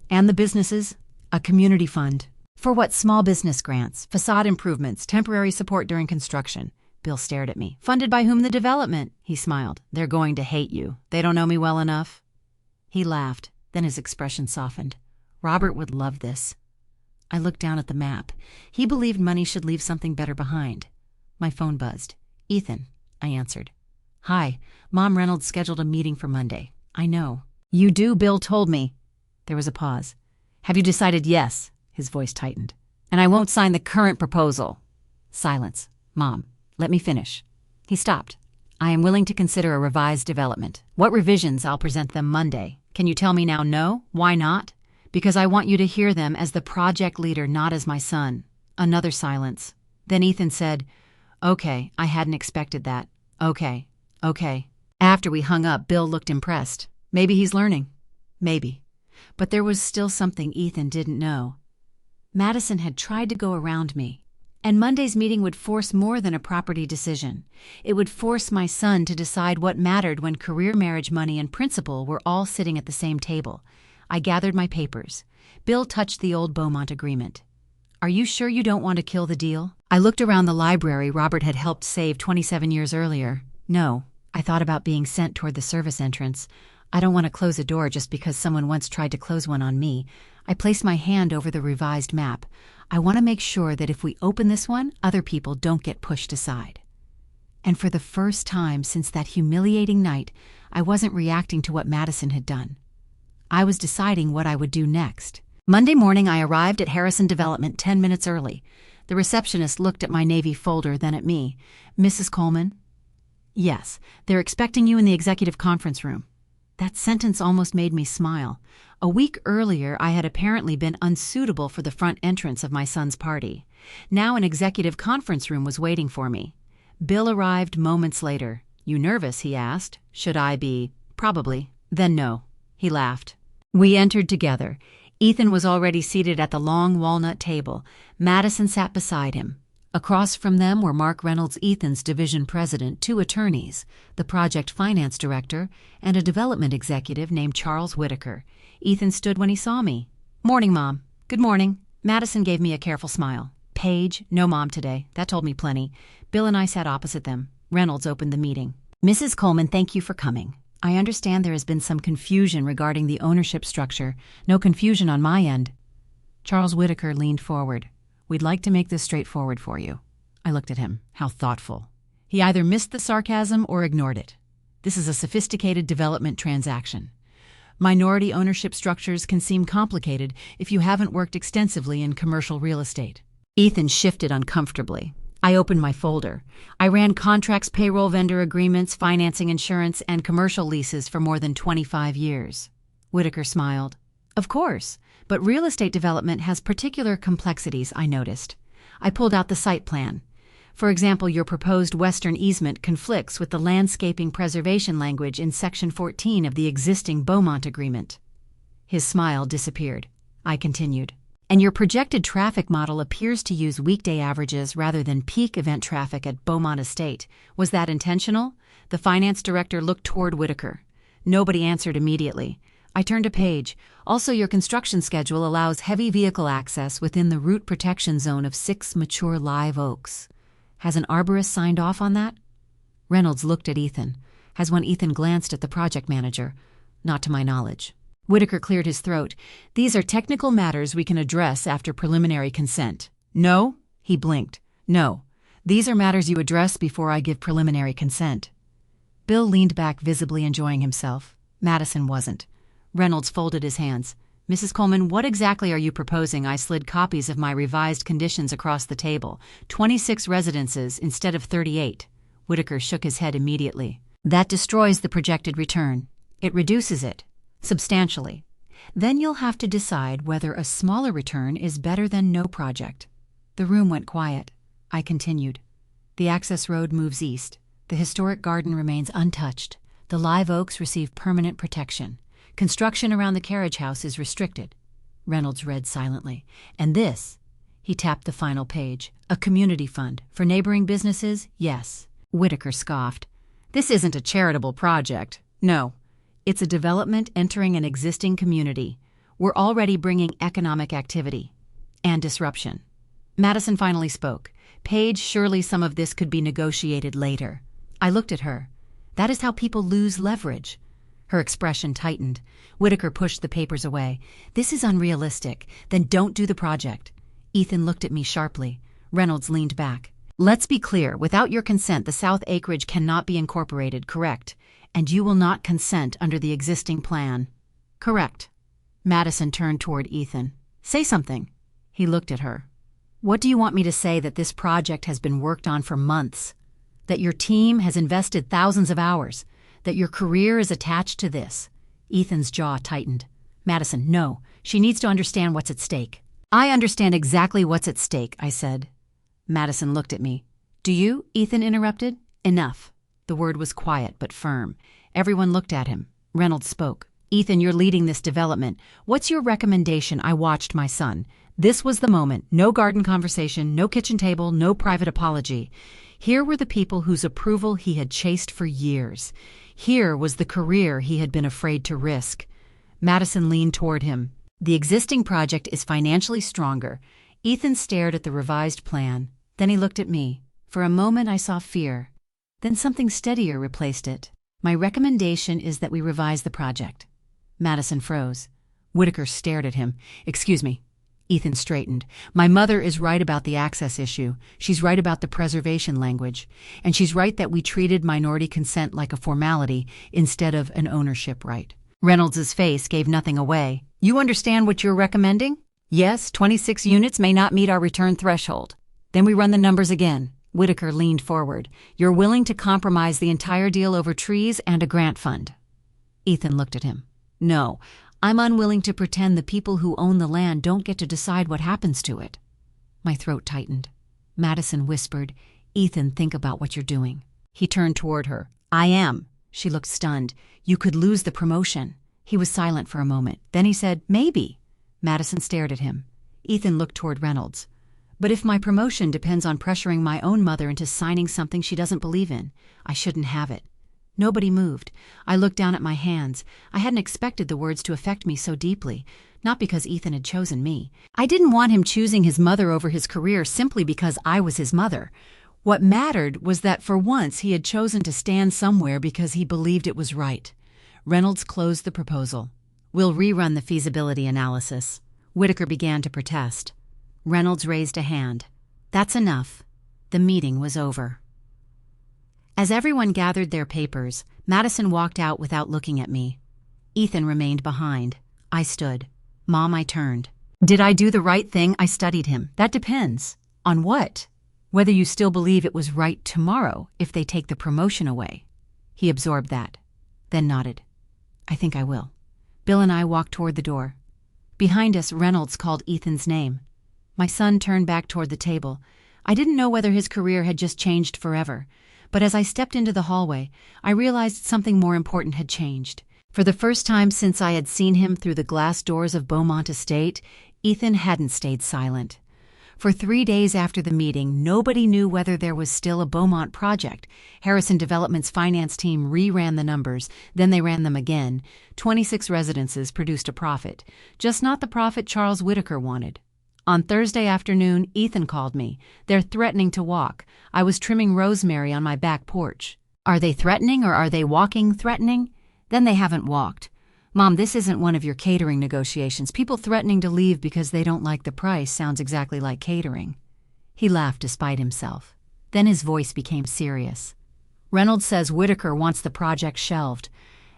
And the businesses? A community fund. For what? Small business grants, facade improvements, temporary support during construction. Bill stared at me. Funded by whom? The development. He smiled. They're going to hate you. They don't know me well enough. He laughed. Then his expression softened. Robert would love this. I looked down at the map. He believed money should leave something better behind. My phone buzzed. Ethan, I answered. Hi, Mom Reynolds scheduled a meeting for Monday. I know. You do, Bill told me. There was a pause. Have you decided yes? His voice tightened. And I won't sign the current proposal. Silence. Mom, let me finish. He stopped. I am willing to consider a revised development. What revisions? I'll present them Monday. Can you tell me now no? Why not? Because I want you to hear them as the project leader, not as my son. Another silence. Then Ethan said, Okay, I hadn't expected that. Okay. After we hung up, Bill looked impressed. Maybe he's learning. Maybe. But there was still something Ethan didn't know. Madison had tried to go around me. And Monday's meeting would force more than a property decision. It would force my son to decide what mattered when career, marriage, money, and principle were all sitting at the same table. I gathered my papers. Bill touched the old Beaumont agreement. Are you sure you don't want to kill the deal? I looked around the library Robert had helped save 27 years earlier. No. I thought about being sent toward the service entrance. I don't want to close a door just because someone once tried to close one on me. I placed my hand over the revised map. I want to make sure that if we open this one, other people don't get pushed aside. And for the first time since that humiliating night, I wasn't reacting to what Madison had done. I was deciding what I would do next. Monday morning, I arrived at Harrison Development 10 minutes early. The receptionist looked at my Navy folder, then at me. Mrs. Coleman? Yes, they're expecting you in the executive conference room. That sentence almost made me smile. A week earlier, I had apparently been unsuitable for the front entrance of my son's party. Now an executive conference room was waiting for me. Bill arrived moments later. You nervous? He asked. Should I be? Probably. Then no. He laughed. We entered together. Ethan was already seated at the long walnut table. Madison sat beside him. Across from them were Mark Reynolds, Ethan's division president, 2 attorneys, the project finance director, and a development executive named Charles Whitaker. Ethan stood when he saw me. "Morning, Mom." "Good morning." Madison gave me a careful smile. "Paige, no Mom today." That told me plenty. Bill and I sat opposite them. Reynolds opened the meeting. "Mrs. Coleman, thank you for coming. I understand there has been some confusion regarding the ownership structure. No confusion on my end." Charles Whitaker leaned forward. "We'd like to make this straightforward for you." I looked at him. How thoughtful. He either missed the sarcasm or ignored it. This is a sophisticated development transaction. Minority ownership structures can seem complicated if you haven't worked extensively in commercial real estate. Ethan shifted uncomfortably. I opened my folder. I ran contracts, payroll, vendor agreements, financing, insurance, and commercial leases for more than 25 years. Whitaker smiled. "Of course, but real estate development has particular complexities," I noticed. I pulled out the site plan. "For example, your proposed western easement conflicts with the landscaping preservation language in Section 14 of the existing Beaumont Agreement." His smile disappeared. I continued. "And your projected traffic model appears to use weekday averages rather than peak event traffic at Beaumont Estate. Was that intentional?" The finance director looked toward Whitaker. Nobody answered immediately. I turned to Paige. "Also, your construction schedule allows heavy vehicle access within the root protection zone of 6 mature live oaks. Has an arborist signed off on that?" Reynolds looked at Ethan. Has when Ethan glanced at the project manager. "Not to my knowledge." Whitaker cleared his throat. "These are technical matters we can address after preliminary consent." "No?" He blinked. "No. These are matters you address before I give preliminary consent." Bill leaned back, visibly enjoying himself. Madison wasn't. Reynolds folded his hands. "Mrs. Coleman, what exactly are you proposing?" I slid copies of my revised conditions across the table. 26 residences instead of 38. Whitaker shook his head immediately. "That destroys the projected return. It reduces it. Substantially. Then you'll have to decide whether a smaller return is better than no project." The room went quiet. I continued. "The access road moves east. The historic garden remains untouched. The live oaks receive permanent protection. Construction around the carriage house is restricted." Reynolds read silently. "And this," he tapped the final page, "a community fund. For neighboring businesses, yes." Whitaker scoffed. "This isn't a charitable project. No. It's a development entering an existing community. We're already bringing economic activity and disruption." Madison finally spoke. "Paige, surely some of this could be negotiated later." I looked at her. "That is how people lose leverage." Her expression tightened. Whitaker pushed the papers away. "This is unrealistic. Then don't do the project." Ethan looked at me sharply. Reynolds leaned back. "Let's be clear. Without your consent, the south acreage cannot be incorporated, correct? And you will not consent under the existing plan." "Correct." Madison turned toward Ethan. "Say something." He looked at her. "What do you want me to say? That this project has been worked on for months? That your team has invested thousands of hours? That your career is attached to this?" Ethan's jaw tightened. "Madison, no. She needs to understand what's at stake." "I understand exactly what's at stake," I said. Madison looked at me. "Do you?" Ethan interrupted. "Enough." The word was quiet but firm. Everyone looked at him. Reynolds spoke. "Ethan, you're leading this development. What's your recommendation?" I watched my son. This was the moment. No garden conversation, no kitchen table, no private apology. Here were the people whose approval he had chased for years. Here was the career he had been afraid to risk. Madison leaned toward him. "The existing project is financially stronger." Ethan stared at the revised plan. Then he looked at me. For a moment I saw fear. Then something steadier replaced it. "My recommendation is that we revise the project." Madison froze. Whitaker stared at him. "Excuse me." Ethan straightened. "My mother is right about the access issue. She's right about the preservation language. And she's right that we treated minority consent like a formality instead of an ownership right." Reynolds's face gave nothing away. "You understand what you're recommending?" "Yes, 26 units may not meet our return threshold." "Then we run the numbers again." Whitaker leaned forward. "You're willing to compromise the entire deal over trees and a grant fund?" Ethan looked at him. "No, I'm unwilling to pretend the people who own the land don't get to decide what happens to it." My throat tightened. Madison whispered, "Ethan, think about what you're doing." He turned toward her. "I am." She looked stunned. "You could lose the promotion." He was silent for a moment. Then he said, "Maybe." Madison stared at him. Ethan looked toward Reynolds. But if my promotion depends on pressuring my own mother into signing something she doesn't believe in, I shouldn't have it. Nobody moved. I looked down at my hands. I hadn't expected the words to affect me so deeply, not because Ethan had chosen me. I didn't want him choosing his mother over his career simply because I was his mother. What mattered was that for once he had chosen to stand somewhere because he believed it was right. Reynolds closed the proposal. "We'll rerun the feasibility analysis." Whitaker began to protest. Reynolds raised a hand. "That's enough." The meeting was over. As everyone gathered their papers, Madison walked out without looking at me. Ethan remained behind. I stood. "Mom," I turned. "Did I do the right thing?" I studied him. "That depends." "On what?" "Whether you still believe it was right tomorrow if they take the promotion away." He absorbed that, then nodded. "I think I will." Bill and I walked toward the door. Behind us, Reynolds called Ethan's name. My son turned back toward the table. I didn't know whether his career had just changed forever, but as I stepped into the hallway, I realized something more important had changed. For the first time since I had seen him through the glass doors of Beaumont Estate, Ethan hadn't stayed silent. For 3 days after the meeting, nobody knew whether there was still a Beaumont project. Harrison Development's finance team re-ran the numbers, then they ran them again. 26 residences produced a profit, just not the profit Charles Whitaker wanted. On Thursday afternoon, Ethan called me. "They're threatening to walk. I was trimming rosemary on my back porch." "Are they threatening or are they walking threatening?" "Then they haven't walked." "Mom, this isn't one of your catering negotiations. People threatening to leave because they don't like the price sounds exactly like catering." He laughed despite himself. Then his voice became serious. "Reynolds says Whitaker wants the project shelved.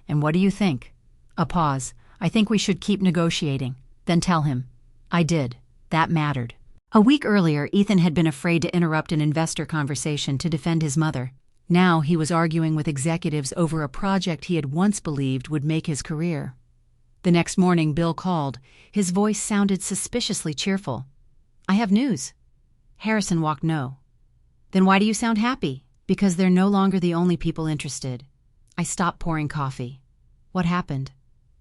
And what do you think?" A pause. "I think we should keep negotiating. Then tell him." I did. That mattered. A week earlier, Ethan had been afraid to interrupt an investor conversation to defend his mother. Now he was arguing with executives over a project he had once believed would make his career. The next morning, Bill called. His voice sounded suspiciously cheerful. "I have news." Harrison walked no. "Then why do you sound happy?" "Because they're no longer the only people interested." I stopped pouring coffee. "What happened?"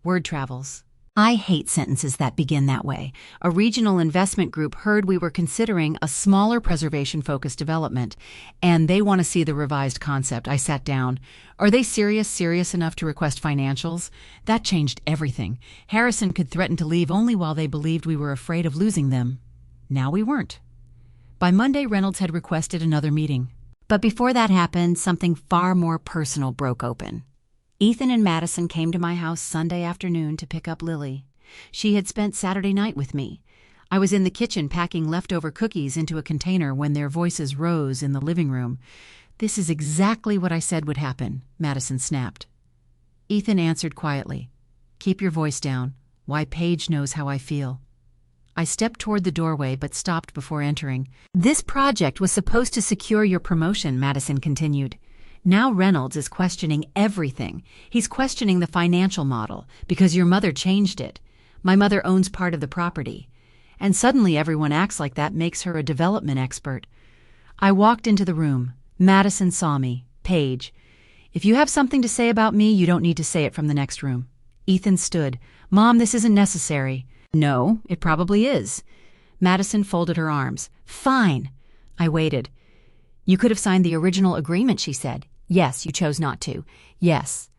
"Word travels." I hate sentences that begin that way. "A regional investment group heard we were considering a smaller preservation-focused development, and they want to see the revised concept." I sat down. "Are they serious enough to request financials?" That changed everything. Harrison could threaten to leave only while they believed we were afraid of losing them. Now we weren't. By Monday, Reynolds had requested another meeting. But before that happened, something far more personal broke open. Ethan and Madison came to my house Sunday afternoon to pick up Lily. She had spent Saturday night with me. I was in the kitchen packing leftover cookies into a container when their voices rose in the living room. "This is exactly what I said would happen," Madison snapped. Ethan answered quietly. "Keep your voice down. Why, Paige knows how I feel." I stepped toward the doorway but stopped before entering. "This project was supposed to secure your promotion," Madison continued. "Now Reynolds is questioning everything. He's questioning the financial model because your mother changed it. My mother owns part of the property. And suddenly everyone acts like that makes her a development expert." I walked into the room. Madison saw me. "Paige, if you have something to say about me, you don't need to say it from the next room." Ethan stood. "Mom, this isn't necessary." "No, it probably is." Madison folded her arms. "Fine." I waited. "You could have signed the original agreement," she said. "Yes, you chose not to." "Yes.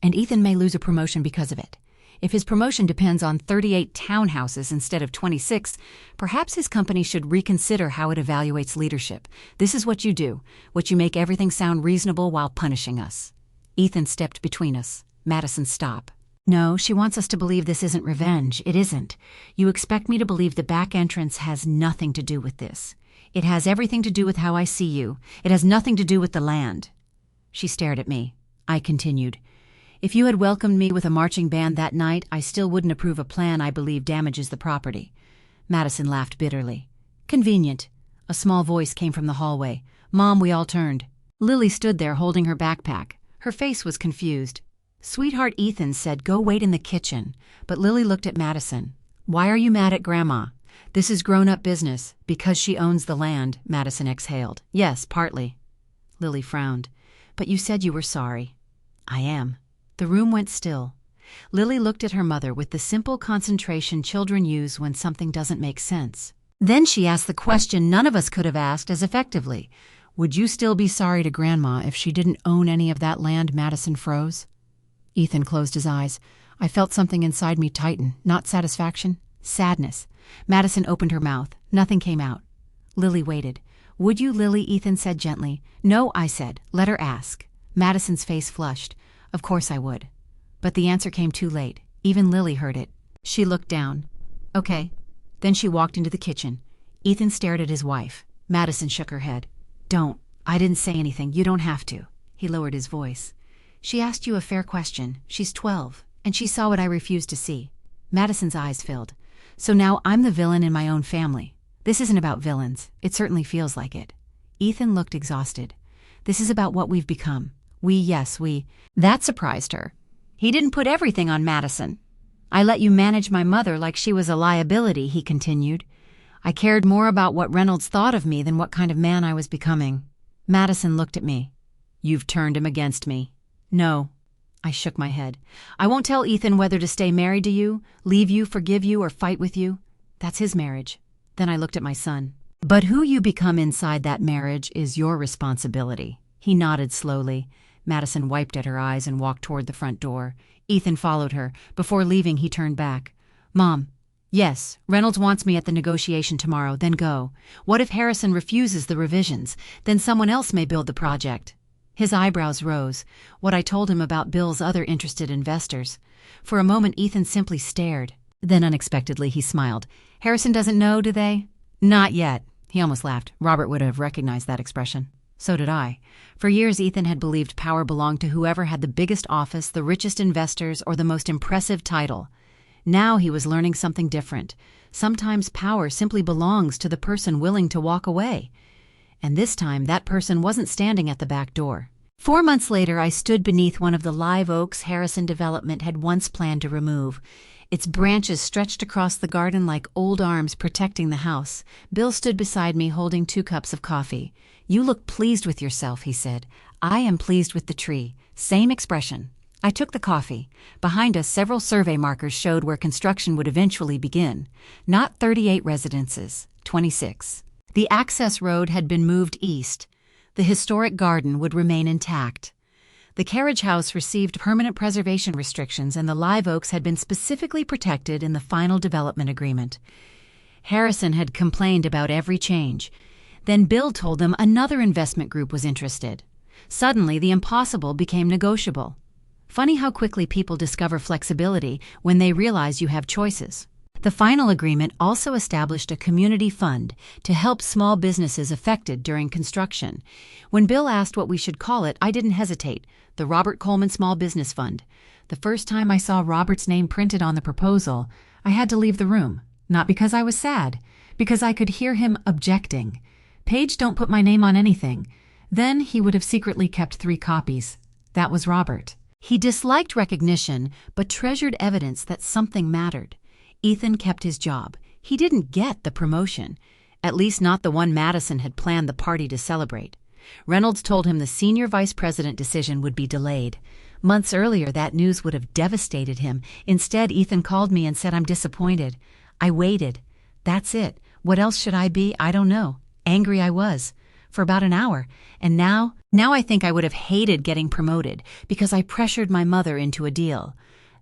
And Ethan may lose a promotion because of it. If his promotion depends on 38 townhouses instead of 26, perhaps his company should reconsider how it evaluates leadership. This is what you do, what you make everything sound reasonable while punishing us." Ethan stepped between us. "Madison, stop." "No, she wants us to believe this isn't revenge. It isn't. You expect me to believe the back entrance has nothing to do with this. It has everything to do with how I see you. It has nothing to do with the land." She stared at me. I continued. "If you had welcomed me with a marching band that night, I still wouldn't approve a plan I believe damages the property." Madison laughed bitterly. "Convenient." A small voice came from the hallway. "Mom," we all turned. Lily stood there holding her backpack. Her face was confused. Sweetheart Ethan said, "Go wait in the kitchen." But Lily looked at Madison. "Why are you mad at Grandma?" "This is grown-up business. Because she owns the land," Madison exhaled. "Yes, partly." Lily frowned. "But you said you were sorry." "I am." The room went still. Lily looked at her mother with the simple concentration children use when something doesn't make sense. Then she asked the question none of us could have asked as effectively. Would you still be sorry to Grandma if she didn't own any of that land? Madison froze. Ethan closed his eyes. I felt something inside me tighten, not satisfaction, sadness. Madison opened her mouth. Nothing came out. Lily waited. Would you, Lily? Ethan said gently. No, I said. Let her ask. Madison's face flushed. Of course I would. But the answer came too late. Even Lily heard it. She looked down. Okay. Then she walked into the kitchen. Ethan stared at his wife. Madison shook her head. Don't. I didn't say anything. You don't have to. He lowered his voice. She asked you a fair question. She's 12, and she saw what I refused to see. Madison's eyes filled. So now I'm the villain in my own family. This isn't about villains. It certainly feels like it. Ethan looked exhausted. This is about what we've become. We. That surprised her. He didn't put everything on Madison. I let you manage my mother like she was a liability, he continued. I cared more about what Reynolds thought of me than what kind of man I was becoming. Madison looked at me. You've turned him against me. No. I shook my head. I won't tell Ethan whether to stay married to you, leave you, forgive you, or fight with you. That's his marriage. Then I looked at my son. But who you become inside that marriage is your responsibility. He nodded slowly. Madison wiped at her eyes and walked toward the front door. Ethan followed her. Before leaving, he turned back. Mom. Yes, Reynolds wants me at the negotiation tomorrow, then go. What if Harrison refuses the revisions? Then someone else may build the project. His eyebrows rose. What I told him about Bill's other interested investors. For a moment, Ethan simply stared. Then unexpectedly, he smiled. Harrison doesn't know, do they? Not yet. He almost laughed. Robert would have recognized that expression. So did I. For years, Ethan had believed power belonged to whoever had the biggest office, the richest investors, or the most impressive title. Now he was learning something different. Sometimes power simply belongs to the person willing to walk away. And this time, that person wasn't standing at the back door. 4 months later, I stood beneath one of the live oaks Harrison Development had once planned to remove. Its branches stretched across the garden like old arms protecting the house. Bill stood beside me holding 2 cups of coffee. You look pleased with yourself, he said. I am pleased with the tree. Same expression. I took the coffee. Behind us, several survey markers showed where construction would eventually begin. Not 38 residences, 26. The access road had been moved east. The historic garden would remain intact. The carriage house received permanent preservation restrictions, and the live oaks had been specifically protected in the final development agreement. Harrison had complained about every change. Then Bill told them another investment group was interested. Suddenly, the impossible became negotiable. Funny how quickly people discover flexibility when they realize you have choices. The final agreement also established a community fund to help small businesses affected during construction. When Bill asked what we should call it, I didn't hesitate. The Robert Coleman Small Business Fund. The first time I saw Robert's name printed on the proposal, I had to leave the room. Not because I was sad, because I could hear him objecting. Paige, don't put my name on anything. Then he would have secretly kept 3 copies. That was Robert. He disliked recognition, but treasured evidence that something mattered. Ethan kept his job. He didn't get the promotion, at least not the one Madison had planned the party to celebrate. Reynolds told him the senior vice president decision would be delayed. Months earlier, that news would have devastated him. Instead, Ethan called me and said, I'm disappointed. I waited. That's it. What else should I be? I don't know. Angry I was. For about an hour. And now I think I would have hated getting promoted because I pressured my mother into a deal.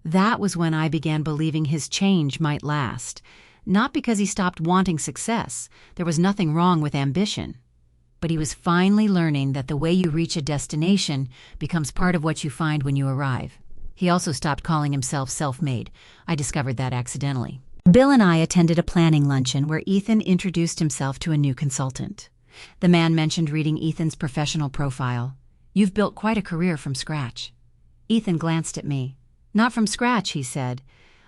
That was when I began believing his change might last. Not because he stopped wanting success. There was nothing wrong with ambition. But he was finally learning that the way you reach a destination becomes part of what you find when you arrive. He also stopped calling himself self-made. I discovered that accidentally. Bill and I attended a planning luncheon where Ethan introduced himself to a new consultant. The man mentioned reading Ethan's professional profile. You've built quite a career from scratch. Ethan glanced at me. Not from scratch, he said.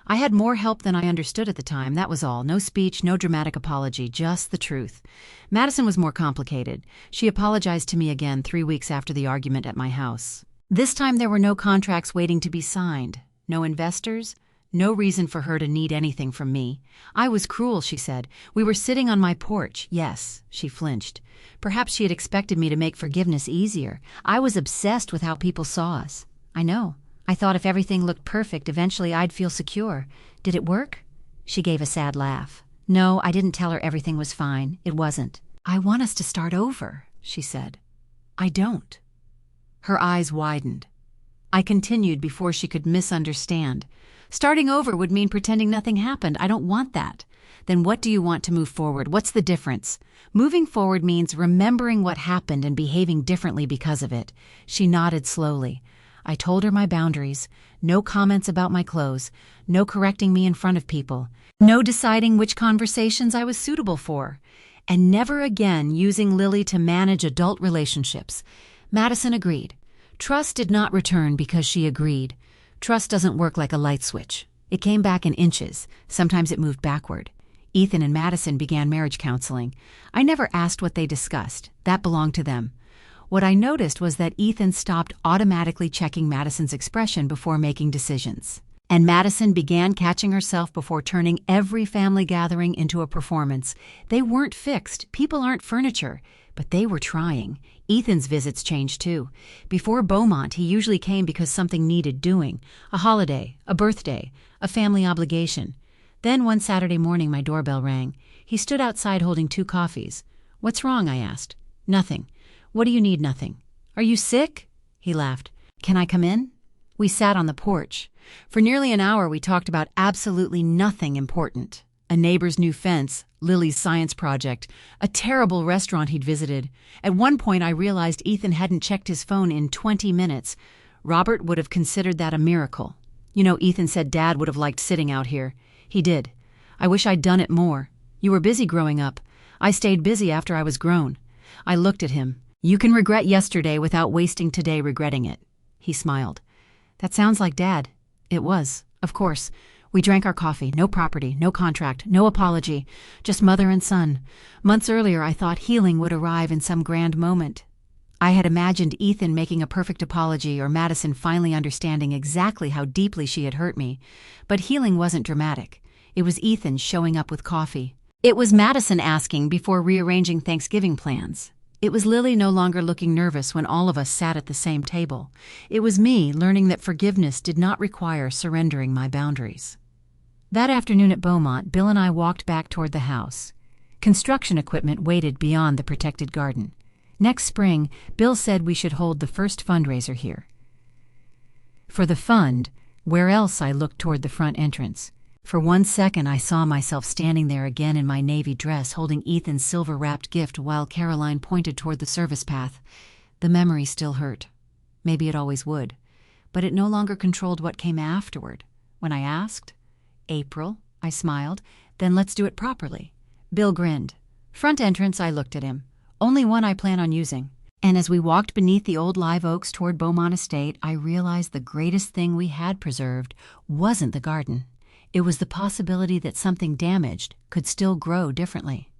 I had more help than I understood at the time, that was all. No speech, no dramatic apology, just the truth. Madison was more complicated. She apologized to me again 3 weeks after the argument at my house. This time there were no contracts waiting to be signed. No investors. No reason for her to need anything from me. I was cruel, she said. We were sitting on my porch. Yes, she flinched. Perhaps she had expected me to make forgiveness easier. I was obsessed with how people saw us. I know. I thought if everything looked perfect, eventually I'd feel secure. Did it work? She gave a sad laugh. No, I didn't tell her everything was fine. It wasn't. I want us to start over, she said. I don't. Her eyes widened. I continued before she could misunderstand. Starting over would mean pretending nothing happened. I don't want that. Then what do you want to move forward? What's the difference? Moving forward means remembering what happened and behaving differently because of it. She nodded slowly. I told her my boundaries. No comments about my clothes. No correcting me in front of people. No deciding which conversations I was suitable for. And never again using Lily to manage adult relationships. Madison agreed. Trust did not return because she agreed. Trust doesn't work like a light switch. It came back in inches. Sometimes it moved backward. Ethan and Madison began marriage counseling. I never asked what they discussed. That belonged to them. What I noticed was that Ethan stopped automatically checking Madison's expression before making decisions. And Madison began catching herself before turning every family gathering into a performance. They weren't fixed. People aren't furniture. But they were trying. Ethan's visits changed too. Before Beaumont, he usually came because something needed doing. A holiday, a birthday, a family obligation. Then one Saturday morning my doorbell rang. He stood outside holding 2 coffees. "What's wrong?" I asked. "Nothing." "What do you need nothing?" "Are you sick?" He laughed. "Can I come in?" We sat on the porch. For nearly an hour we talked about absolutely nothing important. A neighbor's new fence, Lily's science project, a terrible restaurant he'd visited. At one point I realized Ethan hadn't checked his phone in 20 minutes. Robert would have considered that a miracle. You know, Ethan said Dad would have liked sitting out here. He did. I wish I'd done it more. You were busy growing up. I stayed busy after I was grown. I looked at him. You can regret yesterday without wasting today regretting it. He smiled. That sounds like Dad. It was, of course. We drank our coffee. No property, no contract, no apology. Just mother and son. Months earlier I thought healing would arrive in some grand moment. I had imagined Ethan making a perfect apology or Madison finally understanding exactly how deeply she had hurt me. But healing wasn't dramatic. It was Ethan showing up with coffee. It was Madison asking before rearranging Thanksgiving plans. It was Lily no longer looking nervous when all of us sat at the same table. It was me learning that forgiveness did not require surrendering my boundaries. That afternoon at Beaumont, Bill and I walked back toward the house. Construction equipment waited beyond the protected garden. Next spring, Bill said we should hold the first fundraiser here. For the fund, where else I looked toward the front entrance. For 1 second I saw myself standing there again in my navy dress holding Ethan's silver-wrapped gift while Caroline pointed toward the service path. The memory still hurt. Maybe it always would. But it no longer controlled what came afterward. When I asked, "April," I smiled, "then let's do it properly." Bill grinned. Front entrance, I looked at him. Only one I plan on using. And as we walked beneath the old live oaks toward Beaumont Estate, I realized the greatest thing we had preserved wasn't the garden. It was the possibility that something damaged could still grow differently.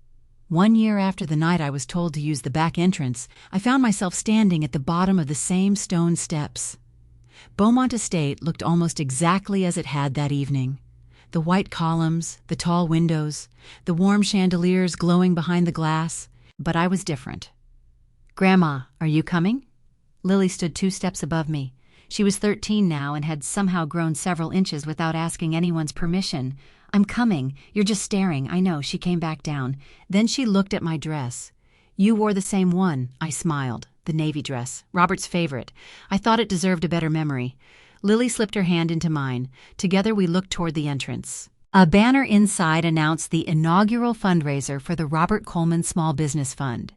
1 year after the night I was told to use the back entrance, I found myself standing at the bottom of the same stone steps. Beaumont Estate looked almost exactly as it had that evening. The white columns, the tall windows, the warm chandeliers glowing behind the glass. But I was different. "Grandma, are you coming?" Lily stood 2 steps above me. She was 13 now and had somehow grown several inches without asking anyone's permission. "I'm coming. You're just staring." I know. She came back down. Then she looked at my dress. "You wore the same one." I smiled. The navy dress. Robert's favorite. I thought it deserved a better memory. Lily slipped her hand into mine. Together we looked toward the entrance. A banner inside announced the inaugural fundraiser for the Robert Coleman Small Business Fund.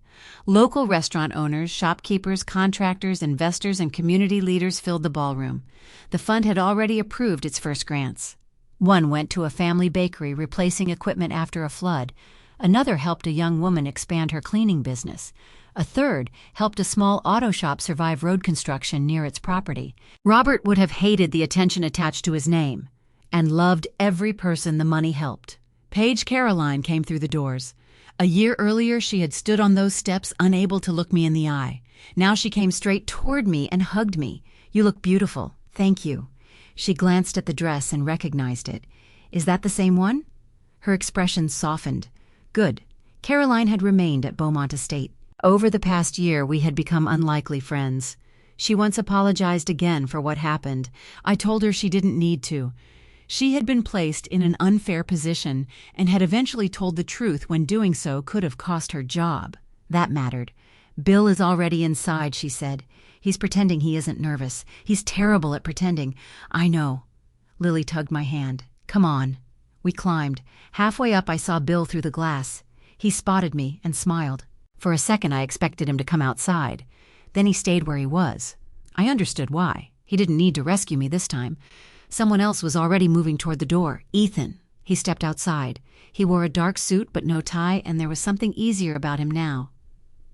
Local restaurant owners, shopkeepers, contractors, investors, and community leaders filled the ballroom. The fund had already approved its first grants. One went to a family bakery replacing equipment after a flood. Another helped a young woman expand her cleaning business. A third helped a small auto shop survive road construction near its property. Robert would have hated the attention attached to his name, and loved every person the money helped. Paige Coleman came through the doors. A year earlier she had stood on those steps unable to look me in the eye. Now she came straight toward me and hugged me. "You look beautiful. Thank you." She glanced at the dress and recognized it. "Is that the same one?" Her expression softened. Good. Caroline had remained at Beaumont Estate. Over the past year we had become unlikely friends. She once apologized again for what happened. I told her she didn't need to. She had been placed in an unfair position and had eventually told the truth when doing so could have cost her job. That mattered. "Bill is already inside," she said. "He's pretending he isn't nervous. He's terrible at pretending." "I know." Lily tugged my hand. "Come on." We climbed. Halfway up, I saw Bill through the glass. He spotted me and smiled. For a second, I expected him to come outside. Then he stayed where he was. I understood why. He didn't need to rescue me this time. Someone else was already moving toward the door. Ethan. He stepped outside. He wore a dark suit but no tie, and there was something easier about him now.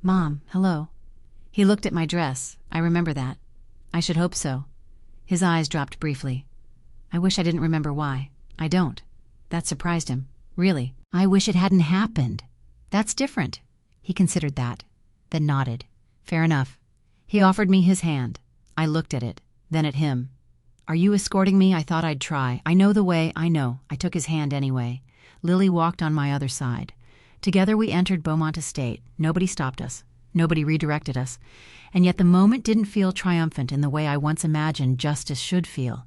"Mom, hello." He looked at my dress. I remember that. I should hope so. His eyes dropped briefly. I wish I didn't remember why. I don't. That surprised him. Really. I wish it hadn't happened. That's different. He considered that, then nodded. Fair enough. He offered me his hand. I looked at it, then at him. "Are you escorting me? I thought I'd try. I know the way." "I know." I took his hand anyway. Lily walked on my other side. Together we entered Beaumont Estate. Nobody stopped us. Nobody redirected us. And yet the moment didn't feel triumphant in the way I once imagined justice should feel.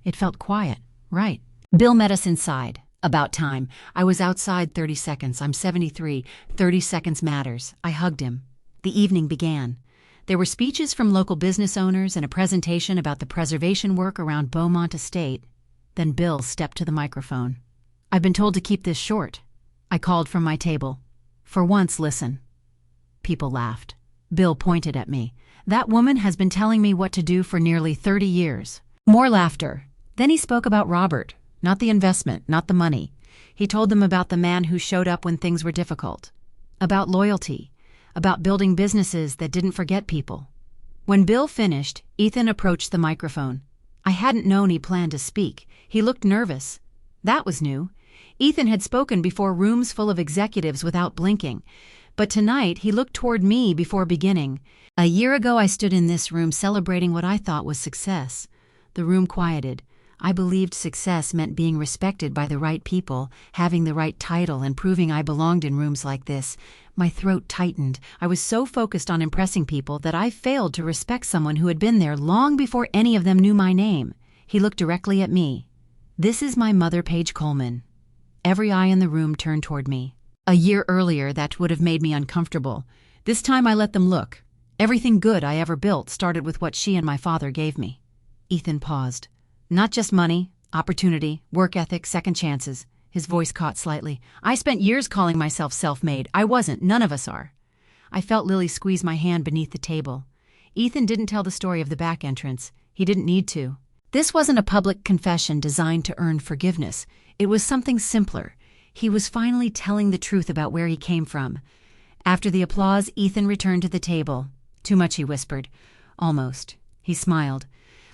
It felt quiet, right. Bill met us inside. About time. I was outside 30 seconds. I'm 73. 30 seconds matters. I hugged him. The evening began. There were speeches from local business owners and a presentation about the preservation work around Beaumont Estate. Then Bill stepped to the microphone. "I've been told to keep this short." I called from my table. "For once, listen." People laughed. Bill pointed at me. "That woman has been telling me what to do for nearly 30 years. More laughter. Then he spoke about Robert. Not the investment, not the money. He told them about the man who showed up when things were difficult. About loyalty. About building businesses that didn't forget people. When Bill finished, Ethan approached the microphone. I hadn't known he planned to speak. He looked nervous. That was new. Ethan had spoken before rooms full of executives without blinking. But tonight, he looked toward me before beginning. "A year ago, I stood in this room celebrating what I thought was success." The room quieted. I believed success meant being respected by the right people, having the right title, and proving I belonged in rooms like this. My throat tightened. I was so focused on impressing people that I failed to respect someone who had been there long before any of them knew my name. He looked directly at me. "This is my mother, Paige Coleman." Every eye in the room turned toward me. A year earlier, that would have made me uncomfortable. This time I let them look. Everything good I ever built started with what she and my father gave me. Ethan paused. "Not just money, opportunity, work ethic, second chances." His voice caught slightly. "I spent years calling myself self-made. I wasn't. None of us are." I felt Lily squeeze my hand beneath the table. Ethan didn't tell the story of the back entrance. He didn't need to. This wasn't a public confession designed to earn forgiveness. It was something simpler. He was finally telling the truth about where he came from. After the applause, Ethan returned to the table. "Too much," he whispered. "Almost." He smiled.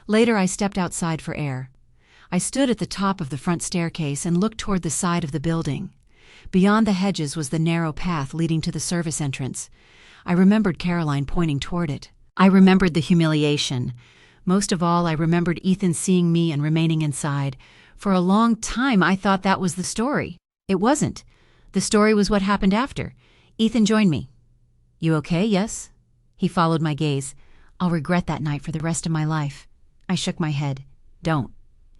Later, I stepped outside for air. I stood at the top of the front staircase and looked toward the side of the building. Beyond the hedges was the narrow path leading to the service entrance. I remembered Caroline pointing toward it. I remembered the humiliation. Most of all, I remembered Ethan seeing me and remaining inside. For a long time, I thought that was the story. It wasn't. The story was what happened after. Ethan joined me. "You okay, yes?" He followed my gaze. "I'll regret that night for the rest of my life." I shook my head. "Don't."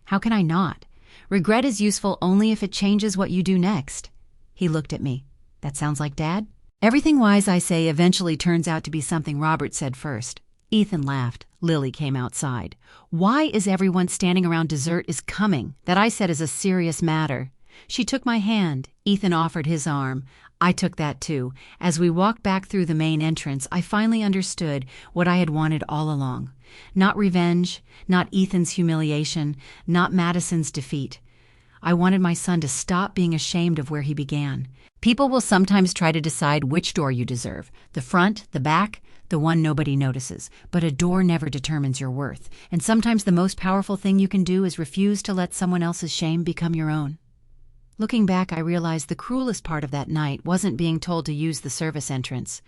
"How can I not? Regret is useful only if it changes what you do next." He looked at me. "That sounds like Dad?" "Everything wise I say eventually turns out to be something Robert said first." Ethan laughed. Lily came outside. "Why is everyone standing around dessert is coming? That I said is a serious matter." She took my hand. Ethan offered his arm. I took that too. As we walked back through the main entrance, I finally understood what I had wanted all along. Not revenge, not Ethan's humiliation, not Madison's defeat. I wanted my son to stop being ashamed of where he began. People will sometimes try to decide which door you deserve, the front, the back, the one nobody notices. But a door never determines your worth, and sometimes the most powerful thing you can do is refuse to let someone else's shame become your own. Looking back, I realized the cruelest part of that night wasn't being told to use the service entrance.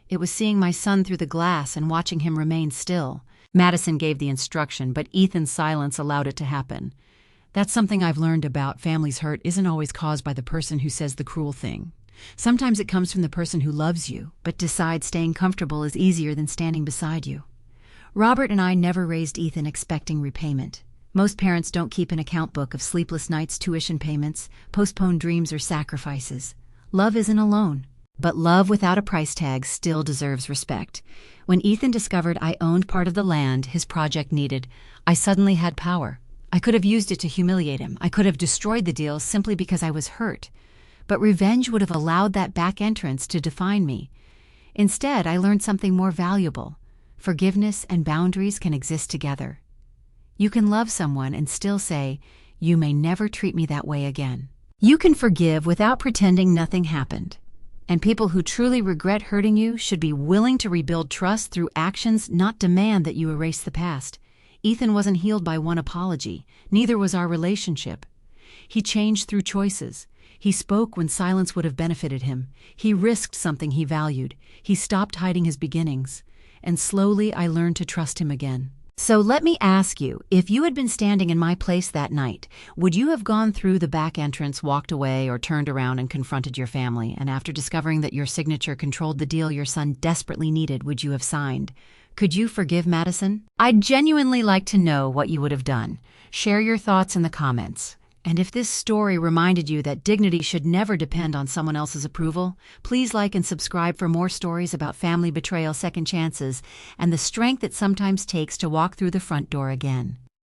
It was seeing my son through the glass and watching him remain still. Madison gave the instruction, but Ethan's silence allowed it to happen. That's something I've learned about families' hurt isn't always caused by the person who says the cruel thing. Sometimes it comes from the person who loves you, but decides staying comfortable is easier than standing beside you. Robert and I never raised Ethan expecting repayment. Most parents don't keep an account book of sleepless nights, tuition payments, postponed dreams, or sacrifices. Love isn't a loan. But love without a price tag still deserves respect. When Ethan discovered I owned part of the land his project needed, I suddenly had power. I could have used it to humiliate him. I could have destroyed the deal simply because I was hurt. But revenge would have allowed that back entrance to define me. Instead, I learned something more valuable. Forgiveness and boundaries can exist together. You can love someone and still say, "You may never treat me that way again." You can forgive without pretending nothing happened. And people who truly regret hurting you should be willing to rebuild trust through actions, not demand that you erase the past. Ethan wasn't healed by one apology. Neither was our relationship. He changed through choices. He spoke when silence would have benefited him. He risked something he valued. He stopped hiding his beginnings. And slowly I learned to trust him again. So let me ask you, if you had been standing in my place that night, would you have gone through the back entrance, walked away, or turned around and confronted your family? And after discovering that your signature controlled the deal your son desperately needed, would you have signed? Could you forgive Madison? I'd genuinely like to know what you would have done. Share your thoughts in the comments. And if this story reminded you that dignity should never depend on someone else's approval, please like and subscribe for more stories about family betrayal, second chances, and the strength it sometimes takes to walk through the front door again.